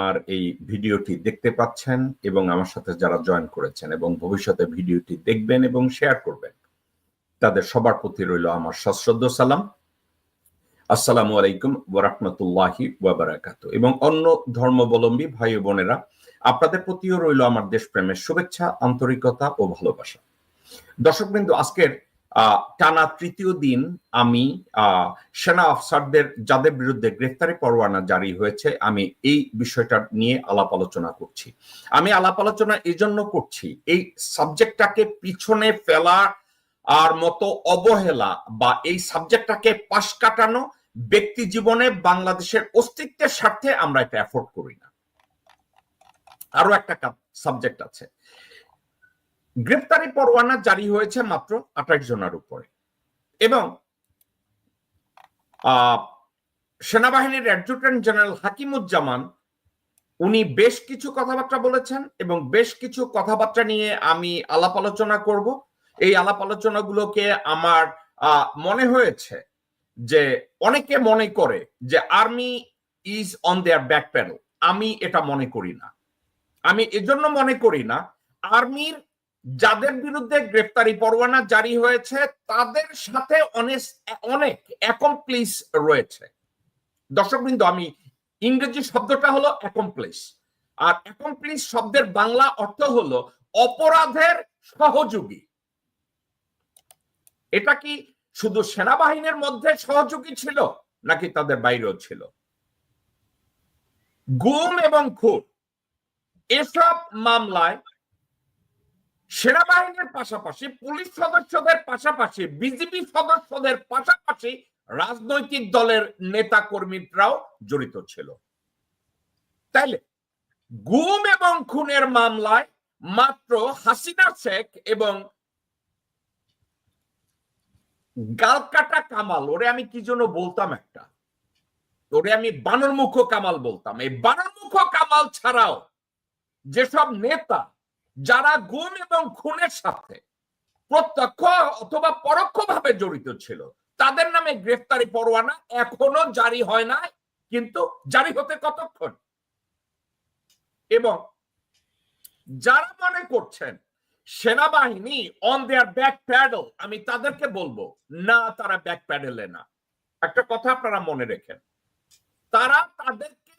আর এই ভিডিওটি দেখতে পাচ্ছেন এবং আমার সাথে যারা জয়েন করেছেন এবং ভবিষ্যতে ভিডিওটি দেখবেন এবং শেয়ার করবেন, তাদের সবার প্রতি রইল আমার সশ্রদ্ধ সালাম। আসসালামু আলাইকুম ওয়া রাহমাতুল্লাহি ওয়া বারাকাতুহু। এবং অন্য ধর্মাবলম্বী ভাই ও বোনেরা, আপনাদের প্রতিও রইল আমার দেশপ্রেমের শুভেচ্ছা, আন্তরিকতা ও ভালোবাসা। দর্শকবৃন্দ, আজকের টানা তৃতীয় দিন আমি সেনা অফিসারদের যাদের বিরুদ্ধে গ্রেফতারি পরোয়ানা জারি হয়েছে, আমি এই বিষয়টা নিয়ে আলাপ আলোচনা করছি। আমি আলাপ আলোচনা এই জন্য করছি, এই সাবজেক্টটাকে পিছনে ফেলা আর মতো অবহেলা বা এই সাবজেক্টটাকে পাশ কাটানো ব্যক্তি জীবনে বাংলাদেশের অস্তিত্বের স্বার্থে আমরা এটা অ্যাফোর্ড করি না। আরো একটা সাবজেক্ট আছে, গ্রেফতারি পরোয়ানা জারি হয়েছে মাত্র 28 জনের উপরে এবং সেনাবাহিনীর অ্যাডজুটেন্ট জেনারেল হাকিমুজ্জামান উনি বেশ কিছু কথাবার্তা বলেছেন এবং বেশ কিছু কথাবার্তা নিয়ে আমি আলাপ আলোচনা করব। এই আলাপ আলোচনাগুলোকে আমার মনে হয়েছে যে অনেকে মনে করে যে army is on their back paddle. আমি এটা মনে করি না। আমি এজন্য মনে করি না, আর্মির যাদের বিরুদ্ধে গ্রেফতারি পরোয়ানা জারি হয়েছে তাদের সাথে অনেক অ্যাকমপ্লিস রয়েছে। দর্শকবৃন্দ, আমি ইংরেজি শব্দটা হলো অ্যাকমপ্লিস, আর অ্যাকমপ্লিস শব্দের বাংলা অর্থ হলো অপরাধের সহযোগী। এটা কি শুধু সেনাবাহিনীর মধ্যে সহযোগী ছিল নাকি তাদের বাইরেও ছিল? গুম এবং খুন এসব মামলায় সেনাবাহিনীর পাশাপাশি পুলিশ সদস্যদের পাশাপাশি বিজিবি সদস্যদের পাশাপাশি রাজনৈতিক দলের নেতা কর্মীরাও জড়িত ছিল। তাইলে গুম এবং খুনের মামলায় মাত্র হাসিনা শেখ এবং গালকাটা কামাল, ওরে আমি কি জন্য বলতাম, ওরে আমি বানরমুখ কামাল বলতাম। এই বানরমুখ কামাল ছাড়াও যেসব নেতা যারা গুম এবং খুনের সাথে প্রত্যক্ষ অথবা পরোক্ষভাবে জড়িত ছিল তাদের নামে গ্রেফতারি পরোয়ানা এখনো জারি হয় নাই, কিন্তু জারি হতে কতক্ষণ? এবং যারা মনে করছেন সেনাবাহিনী অন দেয়ার ব্যাক প্যাডেল, আমি তাদেরকে বলবো না, তারা ব্যাক প্যাডেলে না। একটা কথা আপনারা মনে রেখেন, তারা তাদেরকে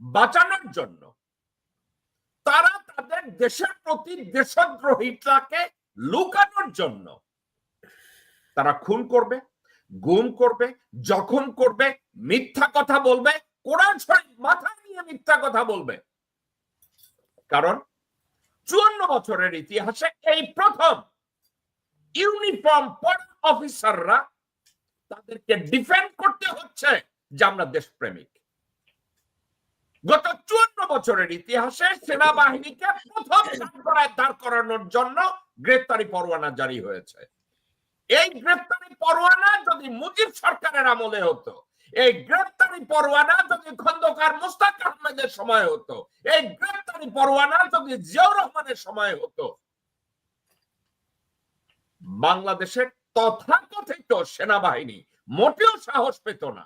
বাঁচানোর জন্য, তারা তাদের দেশের প্রতি দেশদ্রোহিতাকে লুকানোর জন্য তারা খুন করবে, গুম করবে, জখম করবে, মিথ্যা কথা বলবে, কোরআন শরীফ মাথায় নিয়ে মিথ্যা কথা বলবে। কারণ 54 বছরের ইতিহাসে এই প্রথম ইউনিফর্ম পুলিশ অফিসাররা তাদেরকে ডিফেন্ড করতে হচ্ছে যে আমরা দেশপ্রেমিক। গত 54 বছরের ইতিহাসে সেনাবাহিনীকে প্রথম দাঁড় করানোর জন্য গ্রেফতারি পরোয়ানা জারি হয়েছে। এই গ্রেফতারি পরোয়ানা যদি মুজিব সরকারের আমলে হতো, এই গ্রেফতারি পরোয়ানা যদি খন্দকার মোস্তাক আহমেদের সময় হতো, এই গ্রেফতারি পরোয়ানা যদি জিয়াউর রহমানের সময় হতো, বাংলাদেশের তথাকথিত সেনাবাহিনী মোটেও সাহস পেত না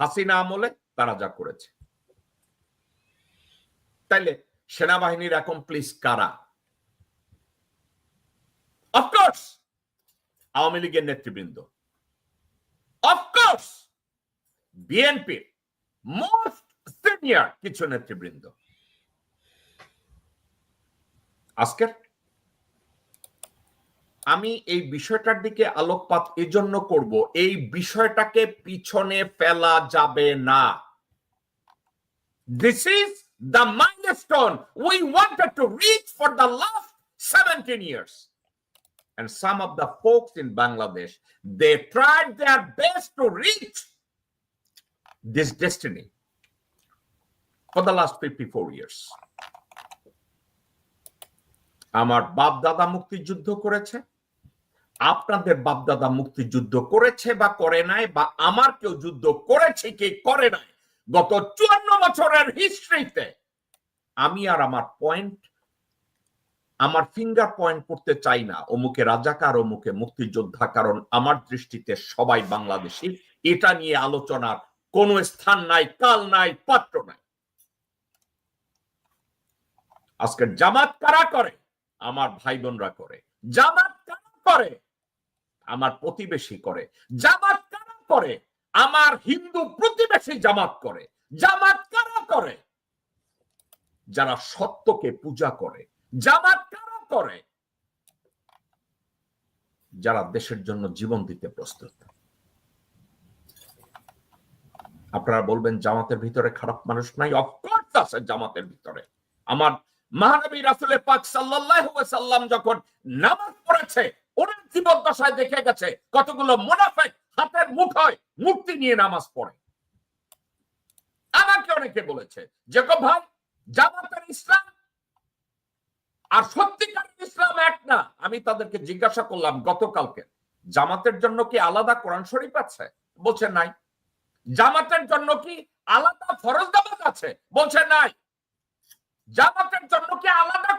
হাসিনা আমলে তারা যা করেছে। তাইলে সেনাবাহিনীর অ্যাকমপ্লিস কারা? অফকোর্স আওয়ামী লীগের নেতৃবৃন্দ, অফকোর্স বিএনপির মোস্ট সিনিয়র কিছু নেতৃবৃন্দ। আজকের আমি এই বিষয়টার দিকে আলোকপাত এজন্য করব, এই বিষয়টাকে পিছনে ফেলা যাবে না। This is the milestone we wanted to reach for the last 17 years. And some of the folks in Bangladesh, they tried their best to reach this destiny for the last 54 years. আমার বাপ দাদা মুক্তিযুদ্ধ করেছে, আপনাদের বাপ দাদা মুক্তিযুদ্ধ করেছে বা করে নাই, বা আমার কেউ যুদ্ধ করেছে কি করে নাই, গত 54 বছরের হিস্ট্রিতে আমি আর আমার পয়েন্ট, আমার ফিঙ্গার পয়েন্ট করতে চাই না অমুকে রাজাকার অমুকে মুক্তিযোদ্ধা, কারণ আমার দৃষ্টিতে সবাই বাংলাদেশী। এটা নিয়ে আলোচনার কোনো স্থান নাই, কাল নাই, পাত্র নাই। আজকে জামাত কারা করে? আমার ভাই বোনরা করে। জামাত কারা করে? আমার প্রতিবেশী করে। জামাত কারা করে? আমার হিন্দু প্রতিবেশী জামাত করে। জামাত কারা করে? যারা সত্যকে পূজা করে। জামাত কারা করে? যারা দেশের জন্য জীবন দিতে প্রস্তুত। আপনারা বলবেন জামাতের ভিতরে খারাপ মানুষ নাই? অফকোর্স আছে জামাতের ভিতরে। আমার মহানবী রাসূল পাক সাল্লাল্লাহু আলাইহি ওয়াসাল্লাম যখন নামাজ পড়েছে, ওনার জীবদ্দশায় দেখে গেছে কতগুলো মুনাফিক হাতের মুঠোয় মূর্তি নিয়ে নামাজ পড়ে। আমাকে অনেকে বলেছে যে ভাই, জামাতের ইসলাম আর সত্যিকারের ইসলাম এক না। আমি তাদেরকে জিজ্ঞাসা করলাম গতকালকে, জামাতের জন্য কি আলাদা কোরআন শরীফ আছে? বলছে নাই। জামাতের জন্য কি আলাদা ফরজ নামাজ আছে? বলছে নাই। জামাতের জন্য কি আলাদা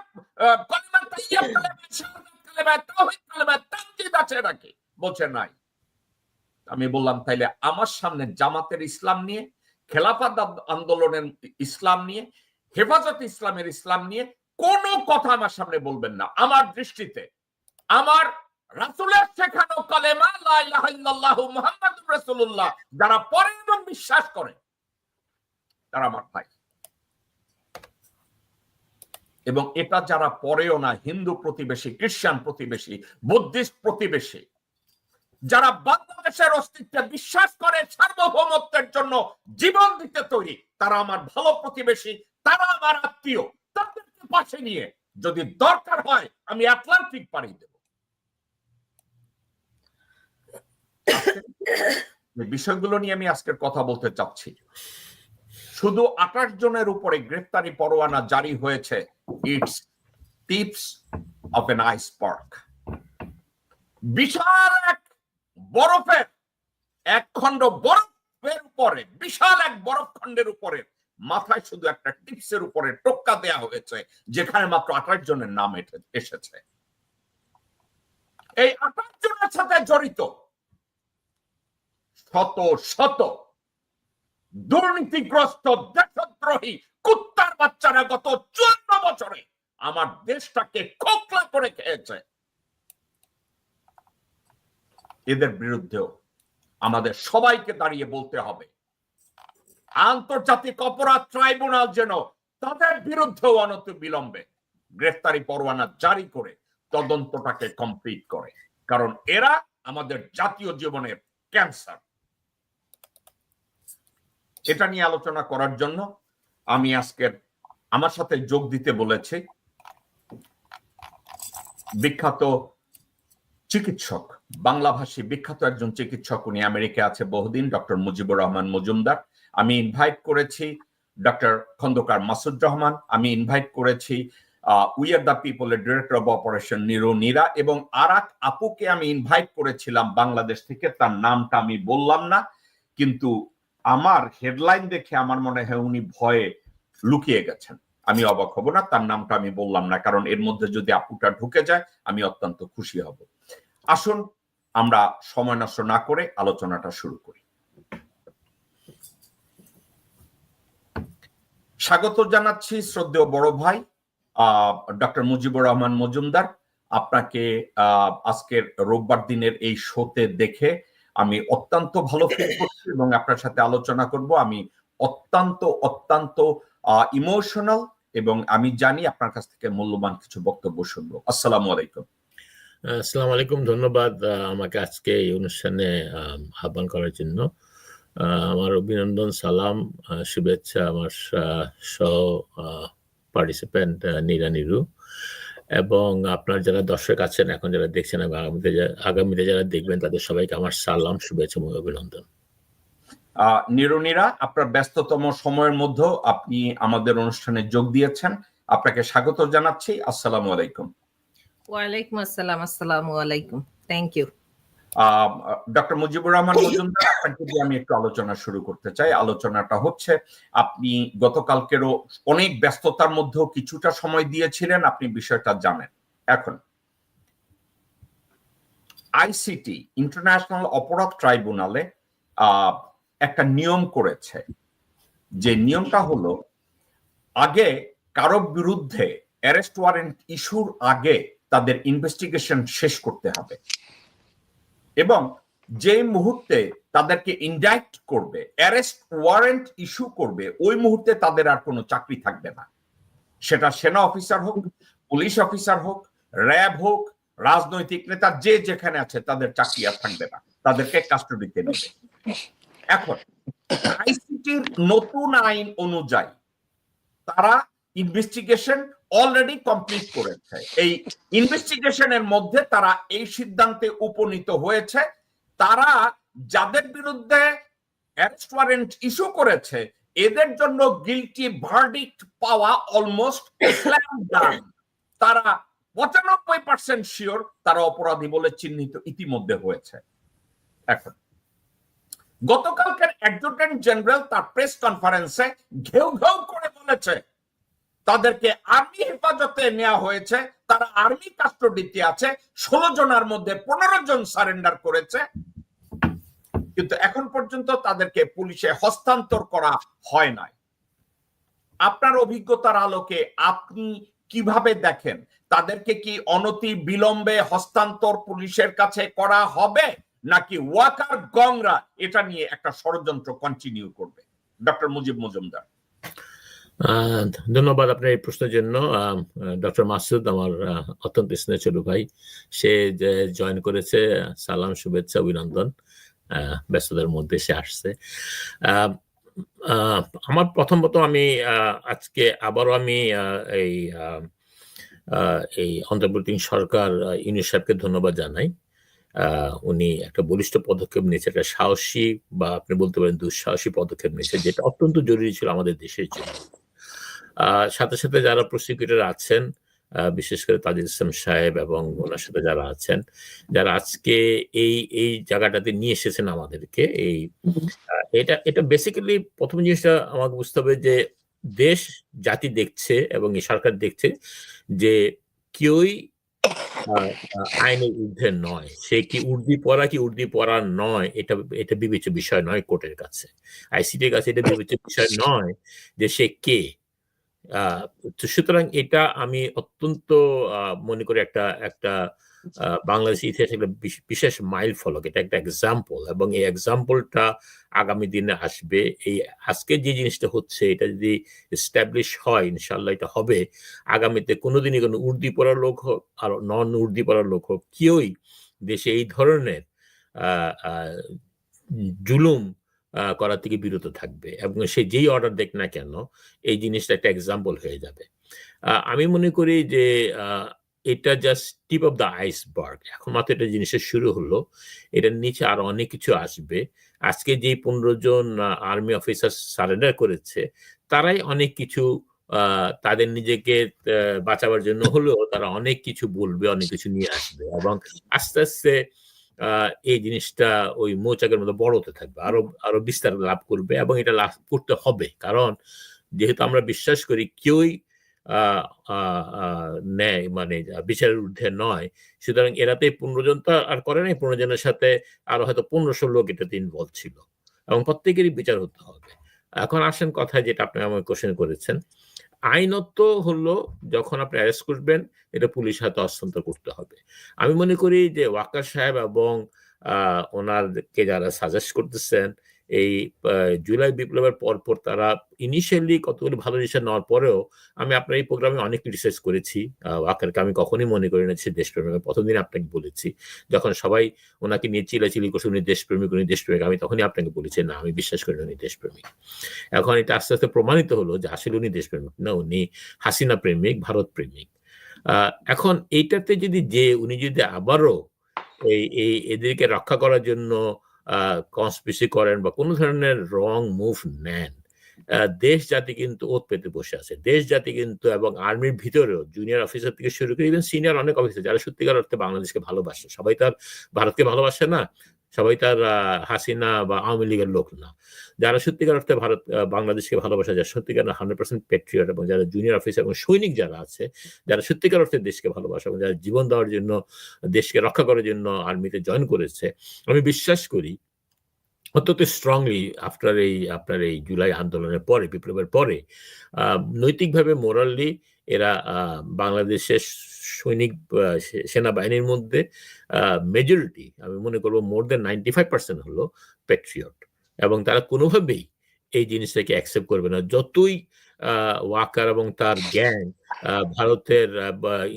কালিমা তাইয়্যিব, কালিমা শাহাদাত, কালিমা তাওহীদ, কালিমা তামজিদ আছে নাকি? বলছে নাই। আমি বললাম তাইলে আমার সামনে জামাতের ইসলাম নিয়ে, খেলাফত আন্দোলনের ইসলাম নিয়ে, হেফাজত ইসলামের ইসলাম নিয়ে কোনো কথা আমার সামনে বলবেন না। আমার দৃষ্টিতে আমার রাসূলের শেখানো কালেমা লা ইলাহা ইল্লাল্লাহু মুহাম্মাদুর রাসূলুল্লাহ যারা পড়ে এবং বিশ্বাস করে, তারা আমার ভাই। এবং এটা যারা পড়েও না, হিন্দু প্রতিবেশী, খ্রিস্টান প্রতিবেশী, বুদ্ধিস্ট প্রতিবেশী, যারা বাংলাদেশের অস্তিত্বে বিশ্বাস করে, সার্বভৌমত্বের জন্য জীবন দিতে তৈরি, তারা আমার ভালো প্রতিবেশী, তারা আমার আত্মীয়। তাদেরকে পাশে নিয়ে যদি দরকার হয় আমি আটলান্টিক পাড়ি দেব। বিষয়গুলো নিয়ে আমি আজকের কথা বলতে চাচ্ছি। শুধু 28 জনের উপরে গ্রেফতারি পরোয়ানা জারি হয়েছে। It's tips of an iceberg. বিশাল এক বরফের এক খণ্ড বরফের উপরে, বিশাল এক বরফ খণ্ডের উপরে মাথায় শুধু একটা টিপসের উপরে টোক্কা দেয়া হয়েছে, যেখানে মাত্র 28 জনের নাম এসেছে। এই 28 জনের সাথে জড়িত শত শত দুর্নীতিগ্রস্ত দেশদ্রোহী কুত্তার বাচ্চারা গত 54 বছরে আমার দেশটাকে খোকলা করে খেয়েছে। এদের বিরুদ্ধেও আমাদের সবাইকে দাঁড়িয়ে বলতে হবে, আন্তর্জাতিক অপরাধ ট্রাইব্যুনাল যেন তাদের বিরুদ্ধেও অনতিবিলম্বে গ্রেফতারি পরোয়ানা জারি করে তদন্তটাকে কমপ্লিট করে। কারণ এরা আমাদের জাতীয় জীবনের ক্যান্সার। এটা নিয়ে আলোচনা করার জন্য আমি আজকের আমার সাথে যোগ দিতে বলেছি বিখ্যাত চিকিৎসক, বাংলাভাষী বিখ্যাত একজন চিকিৎসক, উনি আমেরিকা আছে বহুদিন, ডক্টর মুজিবুর রহমান মজুমদার। আমি ইনভাইট করেছি ডক্টর খন্দকার মাসুদ রহমান। আমি ইনভাইট করেছি উই আর দ্য পিপলের ডিরেক্টর অব অপারেশন নীরা, এবং আর এক আপুকে আমি ইনভাইট করেছিলাম বাংলাদেশ থেকে, তার নামটা আমি বললাম না, কিন্তু আমার হেডলাইন দেখে আমার মনে হয় উনি ভয়ে লুকিয়ে গেছেন। আমি অবাক হব না, তার নামটা আমি বললাম না, কারণ এর মধ্যে যদি আপুটা ঢুকে যায় আমি অত্যন্ত খুশি হব। আসুন আমরা সময় নষ্ট না করে আলোচনাটা শুরু করি। স্বাগত জানাচ্ছি শ্রদ্ধেয় বড় ভাই ডক্টর মুজিবুর রহমান মজুমদার। আপনাকে আজকের রোববার দিনের এই শোতে দেখে আমি অত্যন্ত ভালো ফিল করছি এবং আপনার সাথে আলোচনা করব। আমি অত্যন্ত অত্যন্ত ইমোশনাল এবং আমি জানি আপনার কাছ থেকে মূল্যবান কিছু বক্তব্য শুনবো। আসসালামু আলাইকুম। আসসালামু আলাইকুম, ধন্যবাদ আমাকে আজকে এই অনুষ্ঠানে আহ্বান করার জন্য। আমার অভিনন্দন, সালাম, শুভেচ্ছা আমার সহ পার্টিসিপেন্ট নীরা এবং আপনার যারা দর্শক আছেন, এখন যারা দেখছেন এবং আগামীতে যারা দেখবেন, তাদের সবাইকে আমার সালাম, শুভেচ্ছা এবং অভিনন্দন। নীরা, আপনার ব্যস্ততম সময়ের মধ্যেও আপনি আমাদের অনুষ্ঠানে যোগ দিয়েছেন, আপনাকে স্বাগত জানাচ্ছি। আসসালামু আলাইকুম। ওয়ালাইকুম আসসালাম। আসসালামু আলাইকুম। Thank you. Doctor Mujibur Rahman Majumdar, আপনাকে দিয়ে আমি একটু আলোচনা শুরু করতে চাই। আলোচনাটা হচ্ছে, আপনি গতকালকেরও অনেক ব্যস্ততার মধ্যেও কিছুটা সময় দিয়েছিলেন, আপনি বিষয়টা জানেন। এখন আইসিটি, ইন্টারন্যাশনাল অপরাধ ট্রাইব্যুনালে একটা নিয়ম করেছে, যে নিয়মটা হলো আগে কারো বিরুদ্ধে অ্যারেস্ট ওয়ারেন্ট ইস্যুর আগে তাদের ইনভেস্টিগেশন শেষ করতে হবে, এবং যে মুহূর্তে তাদেরকে ইনডাইক্ট করবে, অ্যারেস্ট ওয়ারেন্ট ইস্যু করবে, ওই মুহূর্তে তাদের আর কোনো চাকরি থাকবে না। সেটা সেনা অফিসার হোক, পুলিশ অফিসার হোক, র্যাব হোক, রাজনৈতিক নেতা, যে যেখানে আছে তাদের চাকরি আর থাকবে না, তাদেরকে কাস্টডিতে নেবে। এখন আইসিটির নতুন আইন অনুযায়ী তারা ইনভেস্টিগেশন অলরেডি কমপ্লিট করেছে। এই ইনভেস্টিগেশনের মধ্যে তারা এই সিদ্ধান্তে উপনীত হয়েছে, তারা যাদের বিরুদ্ধে অ্যারেস্ট ওয়ারেন্ট ইস্যু করেছে এদের জন্য গিলটি ভার্ডিক্ট পাওয়া অলমোস্ট স্ল্যাম ডান। তারা 95% শিওর তারা অপরাধী বলে চিহ্নিত ইতিমধ্যে হয়েছে। এখন গতকালকের অ্যাডজুটেন্ট জেনারেল তার প্রেস কনফারেন্সে ঘেউ ঘেউ করে বলেছে তাদেরকে আর্মি হেফাজতে নেওয়া হয়েছে, তারা আর্মি কাস্টডিতে আছে, 16 জনের মধ্যে 15 জন সারেন্ডার করেছে, কিন্তু এখন পর্যন্ত তাদেরকে পুলিশে হস্তান্তর করা হয় নাই। আপনার অভিজ্ঞতার আলোকে আপনি কিভাবে দেখেন, তাদেরকে কি অনতি বিলম্বে হস্তান্তর পুলিশের কাছে করা হবে, নাকি ওয়াকার গংরা এটা নিয়ে একটা ষড়যন্ত্র কন্টিনিউ করবে? ডক্টর মুজিব মজুমদার। ধন্যবাদ আপনার এই প্রশ্নের জন্য। ডক্টর মাসুদ আমার অত্যন্ত স্নেহ ছিল ভাই, সে যে জয়েন করেছে, সালাম, শুভেচ্ছা, অভিনন্দন, ব্যস্ততার মধ্যে সে আসছে। আমার প্রথমত আমি আজকে আবারও আমি এই অন্তর্বর্তী সরকার ইউনূস সাহেবকে ধন্যবাদ জানাই। উনি একটা বলিষ্ঠ পদক্ষেপ নিয়েছে, একটা সাহসী বা আপনি বলতে পারেন দুঃসাহসী পদক্ষেপ নিয়েছে, যেটা অত্যন্ত জরুরি ছিল আমাদের দেশের জন্য। সাথে সাথে যারা প্রসিকিউটর আছেন, বিশেষ করে তাজিদ ইসলাম সাহেব এবং ওনার সাথে যারা আছেন, যারা আজকে এই জায়গাটাতে নিয়ে এসেছেন আমাদেরকে, এটা বেসিক্যালি প্রথম জিনিসটা আমাকে বুঝতে হবে যে দেশ জাতি দেখছে এবং এই সরকার দেখছে যে কেউই আইনের ঊর্ধ্বে নয়। সে কি উর্দি পড়া কি উর্দি পড়া নয়, এটা বিবেচ্য বিষয় নয় কোর্টের কাছে, আইসিটির কাছে এটা বিবেচ্য বিষয় নয় যে সে কে। সুতরাং এটা আমি অত্যন্ত মনে করি একটা বাংলাদেশ ইতিহাসে একটা বিশেষ মাইল ফলক, এটা একটা এক্সাম্পল, এবং এই এক্সাম্পলটা আগামী দিনে আসবে। এই আজকে যে জিনিসটা হচ্ছে এটা যদি এস্টাবলিশ হয়, ইনশাল্লাহ এটা হবে, আগামীতে কোনোদিনই কোনো উর্দি পড়ার লোক হোক আর নন উর্দি পড়ার লোক হোক, কেউই দেশে এই ধরনের জুলুম করা থেকে বিরত থাকবে, এবং সে যেই অর্ডার দেখ না কেন এই জিনিসটা একটা এক্সাম্পল হয়ে যাবে। আমি মনে করি যে এটা just tip of the iceberg, এখন মাত্র এটা জিনিসের শুরু হলো, এটার নিচে আরো অনেক কিছু আসবে। আজকে যে 15 জন আর্মি অফিসার সারেন্ডার করেছে তারাই অনেক কিছু তাদের নিজেকে বাঁচাবার জন্য হলেও তারা অনেক কিছু বলবে, অনেক কিছু নিয়ে আসবে, এবং আস্তে আস্তে এই জিনিসটা ওই মৌচাকের মতো বড় হতে থাকবে, আরো বিস্তার লাভ করবে, এবং এটা লাভ করতে হবে। কারণ যেহেতু আমরা বিশ্বাস করি কেউই ন্যায় মানে বিচারের ঊর্ধ্বে নয়, সুতরাং এরাতে 15 জন তো আর করে নাই, 15 জনের সাথে আরো হয়তো 1500 লোক এটাতে ইনভলভ ছিল, এবং প্রত্যেকেরই বিচার হতে হবে। এখন আসেন কথায়, যেটা আপনি আমাকে কোশ্চেন করেছেন, আইনত হলো যখন আপনি অ্যারেস্ট করবেন এটা পুলিশ হাতে হস্তান্তর করতে হবে। আমি মনে করি যে ওয়াকার সাহেব এবং ওনারকে যারা সাজেস্ট করতেছেন, এই জুলাই বিপ্লবের পরপর তারা ইনিশিয়ালি কতগুলো ভালো ডিসিশন নেওয়ার পরেও, আমি আপনার এই প্রোগ্রামে অনেক ক্রিটিসাইজ করেছি ওয়াকারকে, আমি কখনোই মনে করি না সে দেশপ্রেমিক। প্রথম দিন আপনাকে বলেছি, যখন সবাই ওনাকে নিয়ে চিলাচিলি করছে উনি দেশপ্রেমিক, আমি তখনই আপনাকে বলেছি না, আমি বিশ্বাস করি না উনি দেশপ্রেমিক। এখন এটা আস্তে আস্তে প্রমাণিত হলো যে আসলে উনি দেশপ্রেমিক না, উনি হাসিনা প্রেমিক, ভারত প্রেমিক। এখন এইটাতে উনি যদি আবারও এদেরকে রক্ষা করার জন্য কনস্পিরেসি করেন বা কোনো ধরনের রং মুভ নেন, দেশ জাতি কিন্তু ওত পেতে বসে আছে। দেশ জাতি কিন্তু, এবং আর্মির ভিতরেও জুনিয়র অফিসার থেকে শুরু করে ইভেন সিনিয়র অনেক অফিসার যারা সত্যিকার অর্থে বাংলাদেশকে ভালোবাসে, সবাই তার ভারতকে ভালোবাসে না, সবাই তার হাসিনা বা আওয়ামী লীগের লোক না, যারা সত্যিকার অর্থে বাংলাদেশকে ভালোবাসে, যারা সত্যিকার 100% পেট্রিয়ট, এবং যারা জুনিয়র অফিসার এবং সৈনিক যারা আছে, যারা সত্যিকার অর্থে দেশকে ভালোবাসে এবং যারা জীবন দেওয়ার জন্য, দেশকে রক্ষা করার জন্য আর্মিতে জয়েন করেছে, আমি বিশ্বাস করি অত্যন্ত স্ট্রংলি আপনার এই জুলাই আন্দোলনের পরে, বিপ্লবের পরে, নৈতিকভাবে মোরালি এরা বাংলাদেশের সৈনিক সেনাবাহিনীর মধ্যে মেজরিটি, আমি মনে করবো মোর দেন 95% হলো প্যাট্রিয়ট, এবং তারা কোনোভাবেই এই জিনিসটাকে অ্যাকসেপ্ট করবে না। যতই ওয়াকার এবং তার গ্যাং ভারতের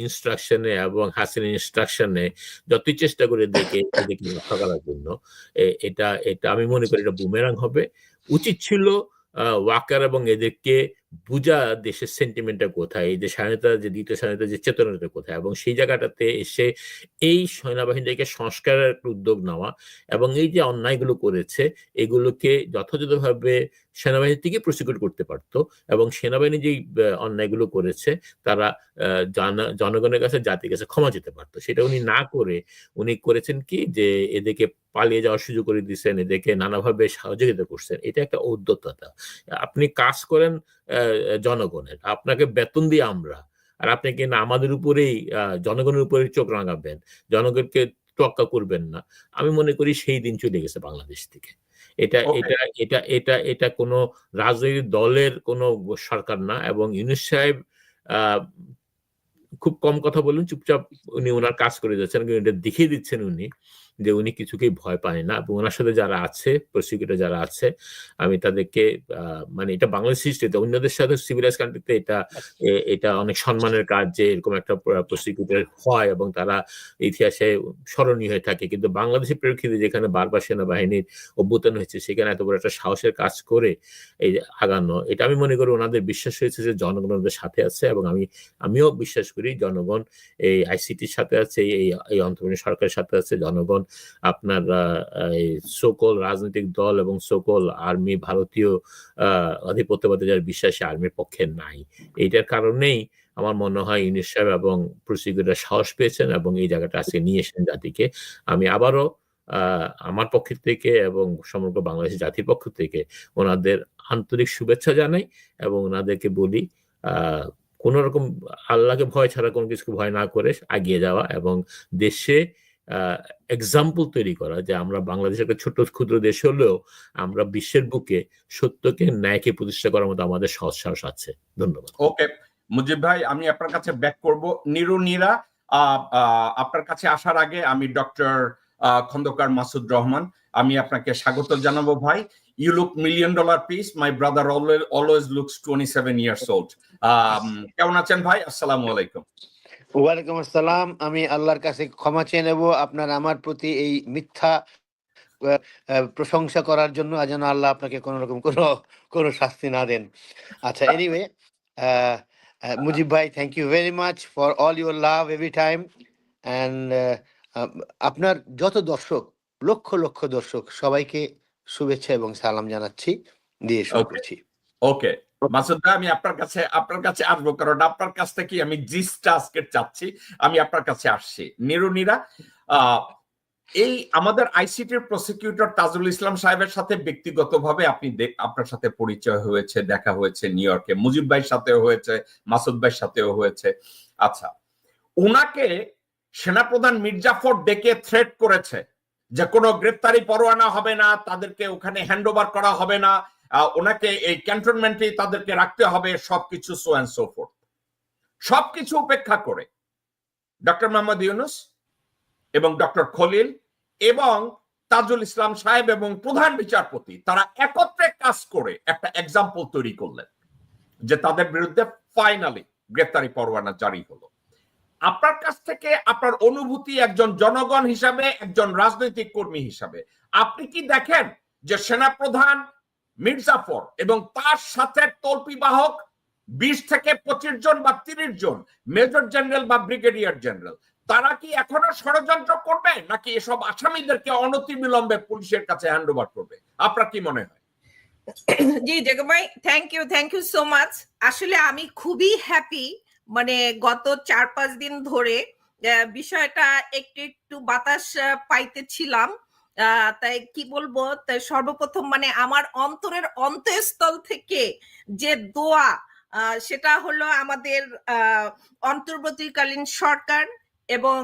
ইনস্ট্রাকশনে এবং হাসিনার ইনস্ট্রাকশনে যতই চেষ্টা করে এদেরকে রক্ষা করার জন্য, এটা এটা আমি মনে করি এটা বুমেরাং হবে। উচিত ছিল ওয়াকার এবং এদেরকে বুঝা দেশের সেন্টিমেন্টটা কোথায়, এই যে স্বাধীনতা, যে দ্বিতীয় স্বাধীনতা, যে চেতনাটা কোথায়, এবং সেই জায়গাটাতে এসে এই সেনাবাহিনীকে সংস্কারের উদ্যোগ নেওয়া, এবং এই যে অন্যায়গুলো করেছে এগুলোকে যথাযথভাবে সেনাবাহিনী থেকে প্রসিকিউট করতে পারতো, এবং সেনাবাহিনী যেই অন্যায়গুলো করেছে তারা জনগণের কাছে, জাতির কাছে ক্ষমা যেতে পারতো। সেটা উনি না করে উনি করেছেন কি, যে এদেরকে পালিয়ে যাওয়ার সুযোগ করে দিচ্ছেন, এদেরকে নানাভাবে সহযোগিতা করছেন। এটা একটা উদ্যততা। আপনি কাজ করেন জনগণের, আপনাকে বেতন দিয়ে আমরা, আর আপনি কিনা আমাদের উপরেই জনগণের উপরে চোখ রাঙাবেন, জনগণকে তোয়াক্কা করবেন না। আমি মনে করি সেই দিন চলে গেছে বাংলাদেশ থেকে। এটা এটা এটা এটা এটা কোনো রাজনৈতিক দলের কোনো সরকার না, এবং ইউনূস সাহেব খুব কম কথা বলুন, চুপচাপ উনি ওনার কাজ করে যাচ্ছেন, এটা দেখিয়ে দিচ্ছেন উনি যে উনি কিছুকেই ভয় পায় না। এবং ওনার সাথে যারা আছে, প্রসিকিউটর যারা আছে, আমি তাদেরকে মানে এটা বাংলাদেশ হিস্ট্রিতে অন্যদের সাথে সিভিলাইজ কান্ট্রিতে এটা অনেক সম্মানের কাজ যে এরকম একটা প্রসিকিউটর হয় এবং তারা ইতিহাসে স্মরণীয় হয়ে থাকে। কিন্তু বাংলাদেশের প্রেক্ষিতে যেখানে বারবার সেনাবাহিনীর অভ্যুত্থান হয়েছে, সেখানে এত বড় একটা সাহসের কাজ করে এই আগানো, এটা আমি মনে করি ওনাদের বিশ্বাস হয়েছে যে জনগণ ওনাদের সাথে আছে, এবং আমিও বিশ্বাস করি জনগণ এই আইসিটির সাথে আছে, এই অন্তর্বর্তী সরকারের সাথে আছে। জনগণ আপনার সকল রাজনৈতিক দল এবং সকল আর্মি, ভারতীয় আধিপত্যবাদী যারা বিশ্বাসী আর্মির পক্ষে নাই। এইটার কারণেই আমার মনে হয় ইউনূস সাহেব এবং প্রসিকিউটর সাহস পেয়েছেন এবং এই জায়গাটা আজকে নিয়ে এসেছেন জাতিকে। আমি আবারও আমার পক্ষ থেকে এবং সমগ্র বাংলাদেশ জাতির পক্ষ থেকে ওনাদের আন্তরিক শুভেচ্ছা জানাই, এবং ওনাদেরকে বলি কোন রকম আল্লাহকে ভয় ছাড়া কোনো কিছু ভয় না করে এগিয়ে যাওয়া, এবং দেশে এক্সাম্পল তৈরি করা যে আমরা বাংলাদেশ একটা ছোট ক্ষুদ্র দেশ হলেও আমরা বিশ্বের বুকে সত্যকে, ন্যায়কে প্রতিষ্ঠা করার মতো আমাদের সৎ সাহস আছে। ধন্যবাদ। ওকে মুজিব ভাই, আমি আপনার কাছে ব্যাক করব। নীরা, আপনার কাছে আসার আগে আমি ডক্টর খন্দকার মাসুদ রহমান, আমি আপনাকে স্বাগত জানাবো। ভাই, you look $1 million piece. My brother always looks 27 years old. কেমন আছেন ভাই? আসসালামু আলাইকুম। ওয়ালাইকুম আসসালাম। আমি আল্লাহর কাছে ক্ষমা চেয়ে নেব আপনার আমার প্রতি এই মিথ্যা প্রশংসা করার জন্য, যেন আল্লাহ আপনাকে কোন রকম কোনো শাস্তি না দেন। আচ্ছা, এনিওয়ে, মুজিব ভাই, thank you very much for all your love every time. And আপনার যত দর্শক, লক্ষ লক্ষ দর্শক, সবাইকে শুভেচ্ছা এবং সালাম জানাচ্ছি দিয়ে শুরু করছি। ওকে মাসুদ ভাই, আমি আপনার কাছে আসবো, কারণ আপনার কাছ থেকে আমি জিসটা আজকে চাচ্ছি। আমি আপনার কাছে আসছি। নীরা, এই আমাদের আইসিটির প্রসিকিউটর তাজুল ইসলাম সাহেবের সাথে ব্যক্তিগতভাবে আপনার সাথে পরিচয় হয়েছে, দেখা হয়েছে নিউ ইয়র্কে, মুজিব ভাইয়ের সাথেও হয়েছে, মাসুদ ভাইয়ের সাথেও হয়েছে। আচ্ছা, উনাকে সেনাপ্রধান মির্জাফর ডেকে থ্রেট করেছে যে কোনো গ্রেপ্তারি পরোয়ানা হবে না, তাদেরকে ওখানে হ্যান্ড ওভার করা হবে না, ওনাকে এই ক্যান্টনমেন্টে তাদেরকে রাখতে হবে, সবকিছু সো এন্ড সো ফোর্থ। সবকিছু উপেক্ষা করে ডক্টর মোহাম্মদ ইউনূস এবং ডক্টর খলিল এবং তাজুল ইসলাম সাহেব এবং প্রধান বিচারপতি, তারা একত্রে কাজ করে একটা এক্সাম্পল তৈরি করলেন যে তাদের বিরুদ্ধে ফাইনালি গ্রেপ্তারি পরোয়ানা জারি হলো। আপনার কাছ থেকে আপনার অনুভূতি একজন জনগণ হিসাবে, একজন রাজনৈতিক কর্মী হিসাবে, আপনি কি দেখেন যে সেনাপ্রধান মির্জাফর এবং তার সাথে তল্পিবাহক 20 থেকে 25 জন বা 30 জন মেজর জেনারেল বা ব্রিগেডিয়ার জেনারেল, তারা কি এখনো ষড়যন্ত্র করবে, নাকি এসব আসামিদেরকে অনতিবিলম্বে পুলিশের কাছে হ্যান্ড ওভার করবে? আপনার কি মনে হয়? জি জেগো ভাই, থ্যাংক ইউ সো মাচ। আসলে আমি খুবই হ্যাপি, মানে গত 4-5 দিন ধরে বিষয়টা একটু বাতাস পাইতেছিলাম। তাই কি বলবো, তাই সর্বপ্রথম মানে আমার অন্তরের অন্তঃস্থল থেকে যে দোয়া, সেটা হলো আমাদের অন্তর্বর্তীকালীন সরকার এবং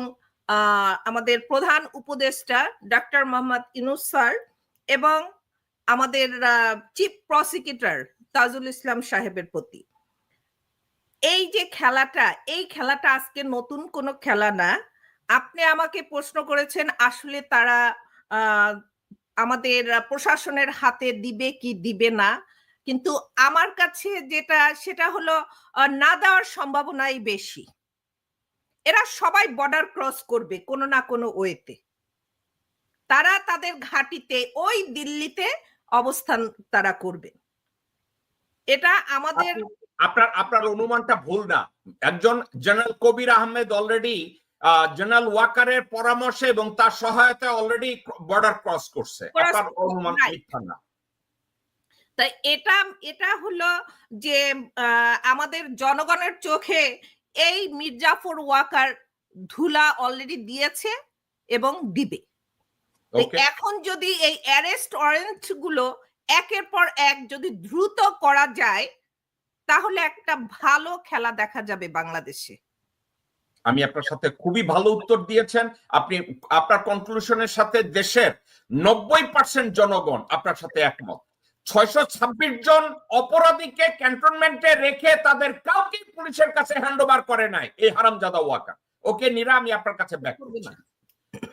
আমাদের প্রধান উপদেষ্টা ডক্টর মোহাম্মদ ইউনূস স্যার এবং আমাদের চিফ প্রসিকিউটর তাজুল ইসলাম সাহেবের প্রতি। এই যে খেলাটা, এই খেলাটা আজকে নতুন কোনো খেলা না। আপনি আমাকে প্রশ্ন করেছেন আসলে তারা আমাদের প্রশাসনের হাতে দিবে কি দিবে না, কিন্তু আমার কাছে যেটা সেটা হলো না দেওয়ার সম্ভাবনাই বেশি। এরা সবাই বর্ডার ক্রস করবে কোনো না কোনো ওয়েতে। তারা তাদের ঘাঁটিতে ওই দিল্লিতে অবস্থান তারা করবে। এটা আমাদের আপনার অনুমানটা ভুল না। একজন জেনারেল কবির আহমেদ অলরেডি জেনারেল ওয়াকারের পরামর্শে এবং তার সহায়তায় অলরেডি বর্ডার ক্রস করছে। আপনার অনুমান মিথ্যা না। তাই এটা হলো যে আমাদের জনগণের চোখে এই মির্জাফর ওয়াকার ধুলা অলরেডি দিয়েছে এবং দিবে। এখন যদি এই অ্যারেস্ট ওয়ারেন্ট গুলো একের পর এক যদি দ্রুত করা যায় তাহলে একটা ভালো খেলা দেখা যাবে বাংলাদেশে। আমি আপনার সাথে খুবই ভালো উত্তর দিয়েছেন। আপনি আপনার কনক্লুশনের সাথে দেশের 90% জনগণ আপনার সাথে একমত। 626 জন অপরাধীকে ক্যান্টনমেন্টে রেখে তাদের কাউকে পুলিশের কাছে হ্যান্ডওভার করে নাই এই হারামজাদা ওয়াকার। ওকে নীরা, আমি আপনার কাছে ব্যাক করব না।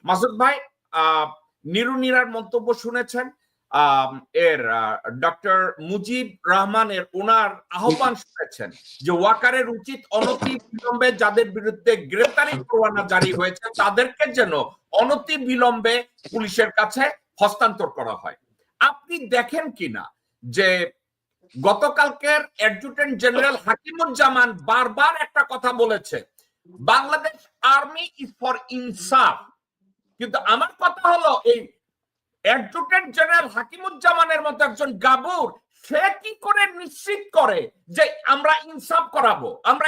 মাসুদ ভাই, নিরার মন্তব্য শুনেছেন। এর ডক্টর মুজিব রহমানের ওনার আহ্বান শুনেছেন যে ওয়াকারের উচিত অনতিবিলম্বে যাদের বিরুদ্ধে গ্রেফতারি পরোয়ানা জারি হয়েছে তাদেরকে যেন অনতিবিলম্বে পুলিশের কাছে হস্তান্তর করা হয়। আপনি দেখেন কিনা যে গতকালকের অ্যাডজুটেন্ট জেনারেল হাকিমুজ্জামান বারবার একটা কথা বলেছে, বাংলাদেশ আর্মি ইজ ফর ইনসাফ। কিন্তু আমার কথা হলো এই অ্যাডভোকেট জেনারেল হাকিমুজ্জামানের মতো একজন গাবুর সে কি করে নিশ্চিত করে যে আমরা ইনসাফ করাবো, আমরা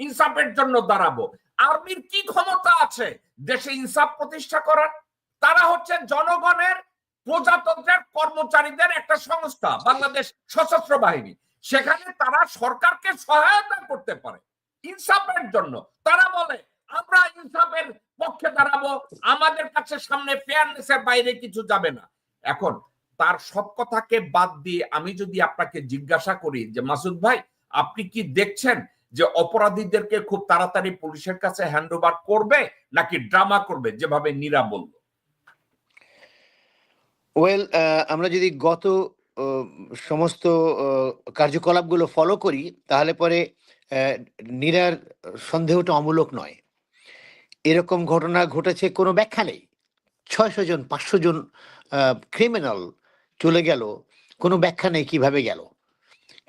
ইনসাফের জন্য দাঁড়াবো? আর্মির কি ক্ষমতা আছে দেশে ইনসাফ প্রতিষ্ঠা করার? তারা হচ্ছে জনগণের প্রজাতন্ত্রের কর্মচারীদের একটা সংস্থা, বাংলাদেশ সশস্ত্র বাহিনী। সেখানে তারা সরকারকে সহায়তা করতে পারে ইনসাফের জন্য। তারা বলে আমরা ইনসাফের পক্ষে দাঁড়াবো, আমাদের কাছে সামনে ফেয়ারনেসের বাইরে কিছু যাবে না। এখন তার সব কথাকে বাদ দিয়ে আমি যদি আপনাকে জিজ্ঞাসা করি যে মাসুদ ভাই, আপনি কি দেখছেন যে অপরাধীদেরকে খুব তাড়াতাড়ি পুলিশের কাছে হ্যান্ডওভার করবে নাকি ড্রামা করবে যেভাবে নীরা বলল? ওয়েল, আমরা যদি গত সমস্ত কার্যকলাপগুলো ফলো করি তাহলে পরে নীরার সন্দেহটা অমূলক নয়। এরকম ঘটনা ঘটেছে, কোনো ব্যাখ্যা নেই। 600 জন 500 জন ক্রিমিনাল চলে গেল, কোনো ব্যাখ্যা নেই কিভাবে গেল,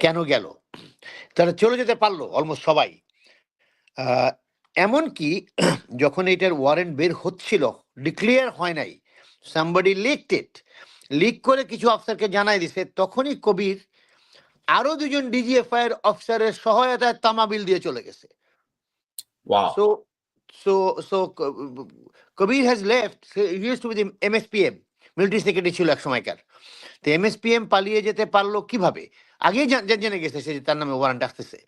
কেন গেল। তারা চলে যেতে পারলো অলমোস্ট সবাই। এমনকি যখন এটার ওয়ারেন্ট বের হচ্ছিল, ডিক্লেয়ার হয় নাই, সামবডি লিকড ইট, লিক করে কিছু অফিসারকে জানাই দিছে, তখনই কবির আরো 2 জন ডিজিএফআই এর অফিসারের সহায়তায় তামাবিল দিয়ে চলে গেছে। So Kabir has left. He used to be the MSPM, military secretary ছিল এক সময়কার। তো MSPM পালিয়ে যেতে পারলো কিভাবে? আগেই জেনে গেছে সে তার নামে ওয়ারেন্ট আসতেছে।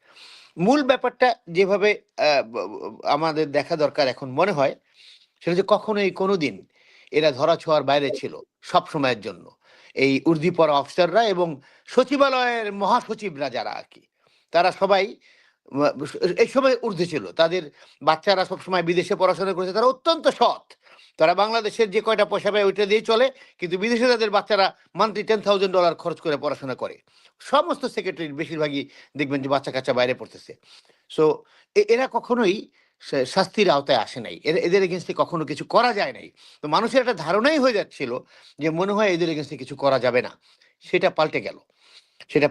মূল ব্যাপারটা যেভাবে আমাদের দেখা দরকার এখন মনে হয় সেটা যে কখনোই কোনোদিন এরা ধরা ছোঁয়ার বাইরে ছিল সব সময়ের জন্য। এই উর্দিপরা অফিসাররা এবং সচিবালয়ের মহাসচিবরা যারা আর কি, তারা সবাই এই সময় ঊর্ধ্বে ছিল। তাদের বাচ্চারা সবসময় বিদেশে পড়াশোনা করেছে, তারা অত্যন্ত সৎ। তারা বাংলাদেশের যে কয়টা পয়সা পায় ওইটা দিয়ে চলে, কিন্তু বিদেশে তাদের বাচ্চারা মান্থলি $10,000 খরচ করে পড়াশোনা করে। সমস্ত সেক্রেটারির বেশিরভাগই দেখবেন যে বাচ্চা কাচ্চা বাইরে পড়তেছে। সো এরা কখনোই শাস্তির আওতায় আসে নাই, এদের এগেনস্টে কখনো কিছু করা যায় নাই। তো মানুষের একটা ধারণাই হয়ে যাচ্ছিল যে মনে হয় এদের এগেনস্টে কিছু করা যাবে না। সেটা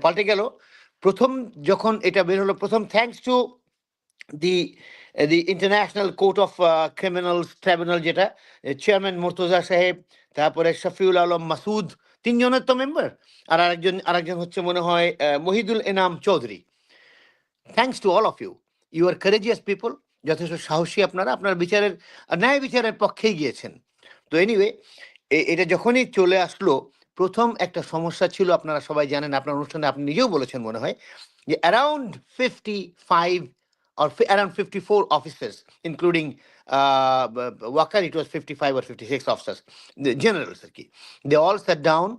পাল্টে গেল প্রথম যখন এটা বের হলো। প্রথম thanks to the international court of criminals tribunal, যেটা চেয়ারম্যান মুর্তজা সাহেব, তারপরে শফিউল আলম মাসুদ, 3 জনের তো মেম্বার, আর আরেকজন হচ্ছে মনে হয় Mohidul Enam Chowdhury. Thanks to all of you, you are courageous people, যথেষ্ট সাহসী আপনারা, আপনার ন্যায় বিচারের পক্ষেই গিয়েছেন। তো এনিওয়ে, এটা যখনই চলে আসলো, প্রথম একটা সমস্যা ছিল, আপনারা সবাই জানেন, আপনার অনুষ্ঠানে আপনি নিজেও বলেছেন মনে হয়, যে around 55 or around 54 officers, including Wakar, it was 55 or 56 officers, the generals আর কি, they all sat down.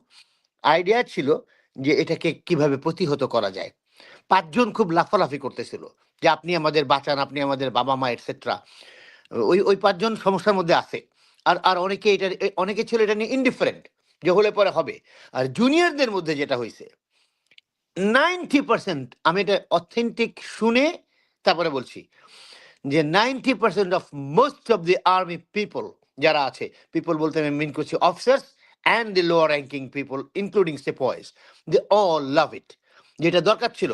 Idea ছিল যে এটাকে কিভাবে প্রতিহত করা যায়। 5 জন খুব লাফালাফি করতেছিল যে আপনি আমাদের বাঁচান, আপনি আমাদের বাবা মা এটসেট্রা। ওই 5 জন সমস্যার মধ্যে আছে। আর অনেকে ছিল এটা নিয়ে ইনডিফারেন্ট যে হলে পরে হবে। আর জুনিয়রদের মধ্যে যেটা হয়েছে 90%, আমি এটা অথেন্টিক শুনে তারপরে বলছি, যে 90% of most of the army people যারা আছে, পিপল বলতে আমি মিন করছি officers and the lower ranking people including sepoys, they all love it. যেটা দরকার ছিল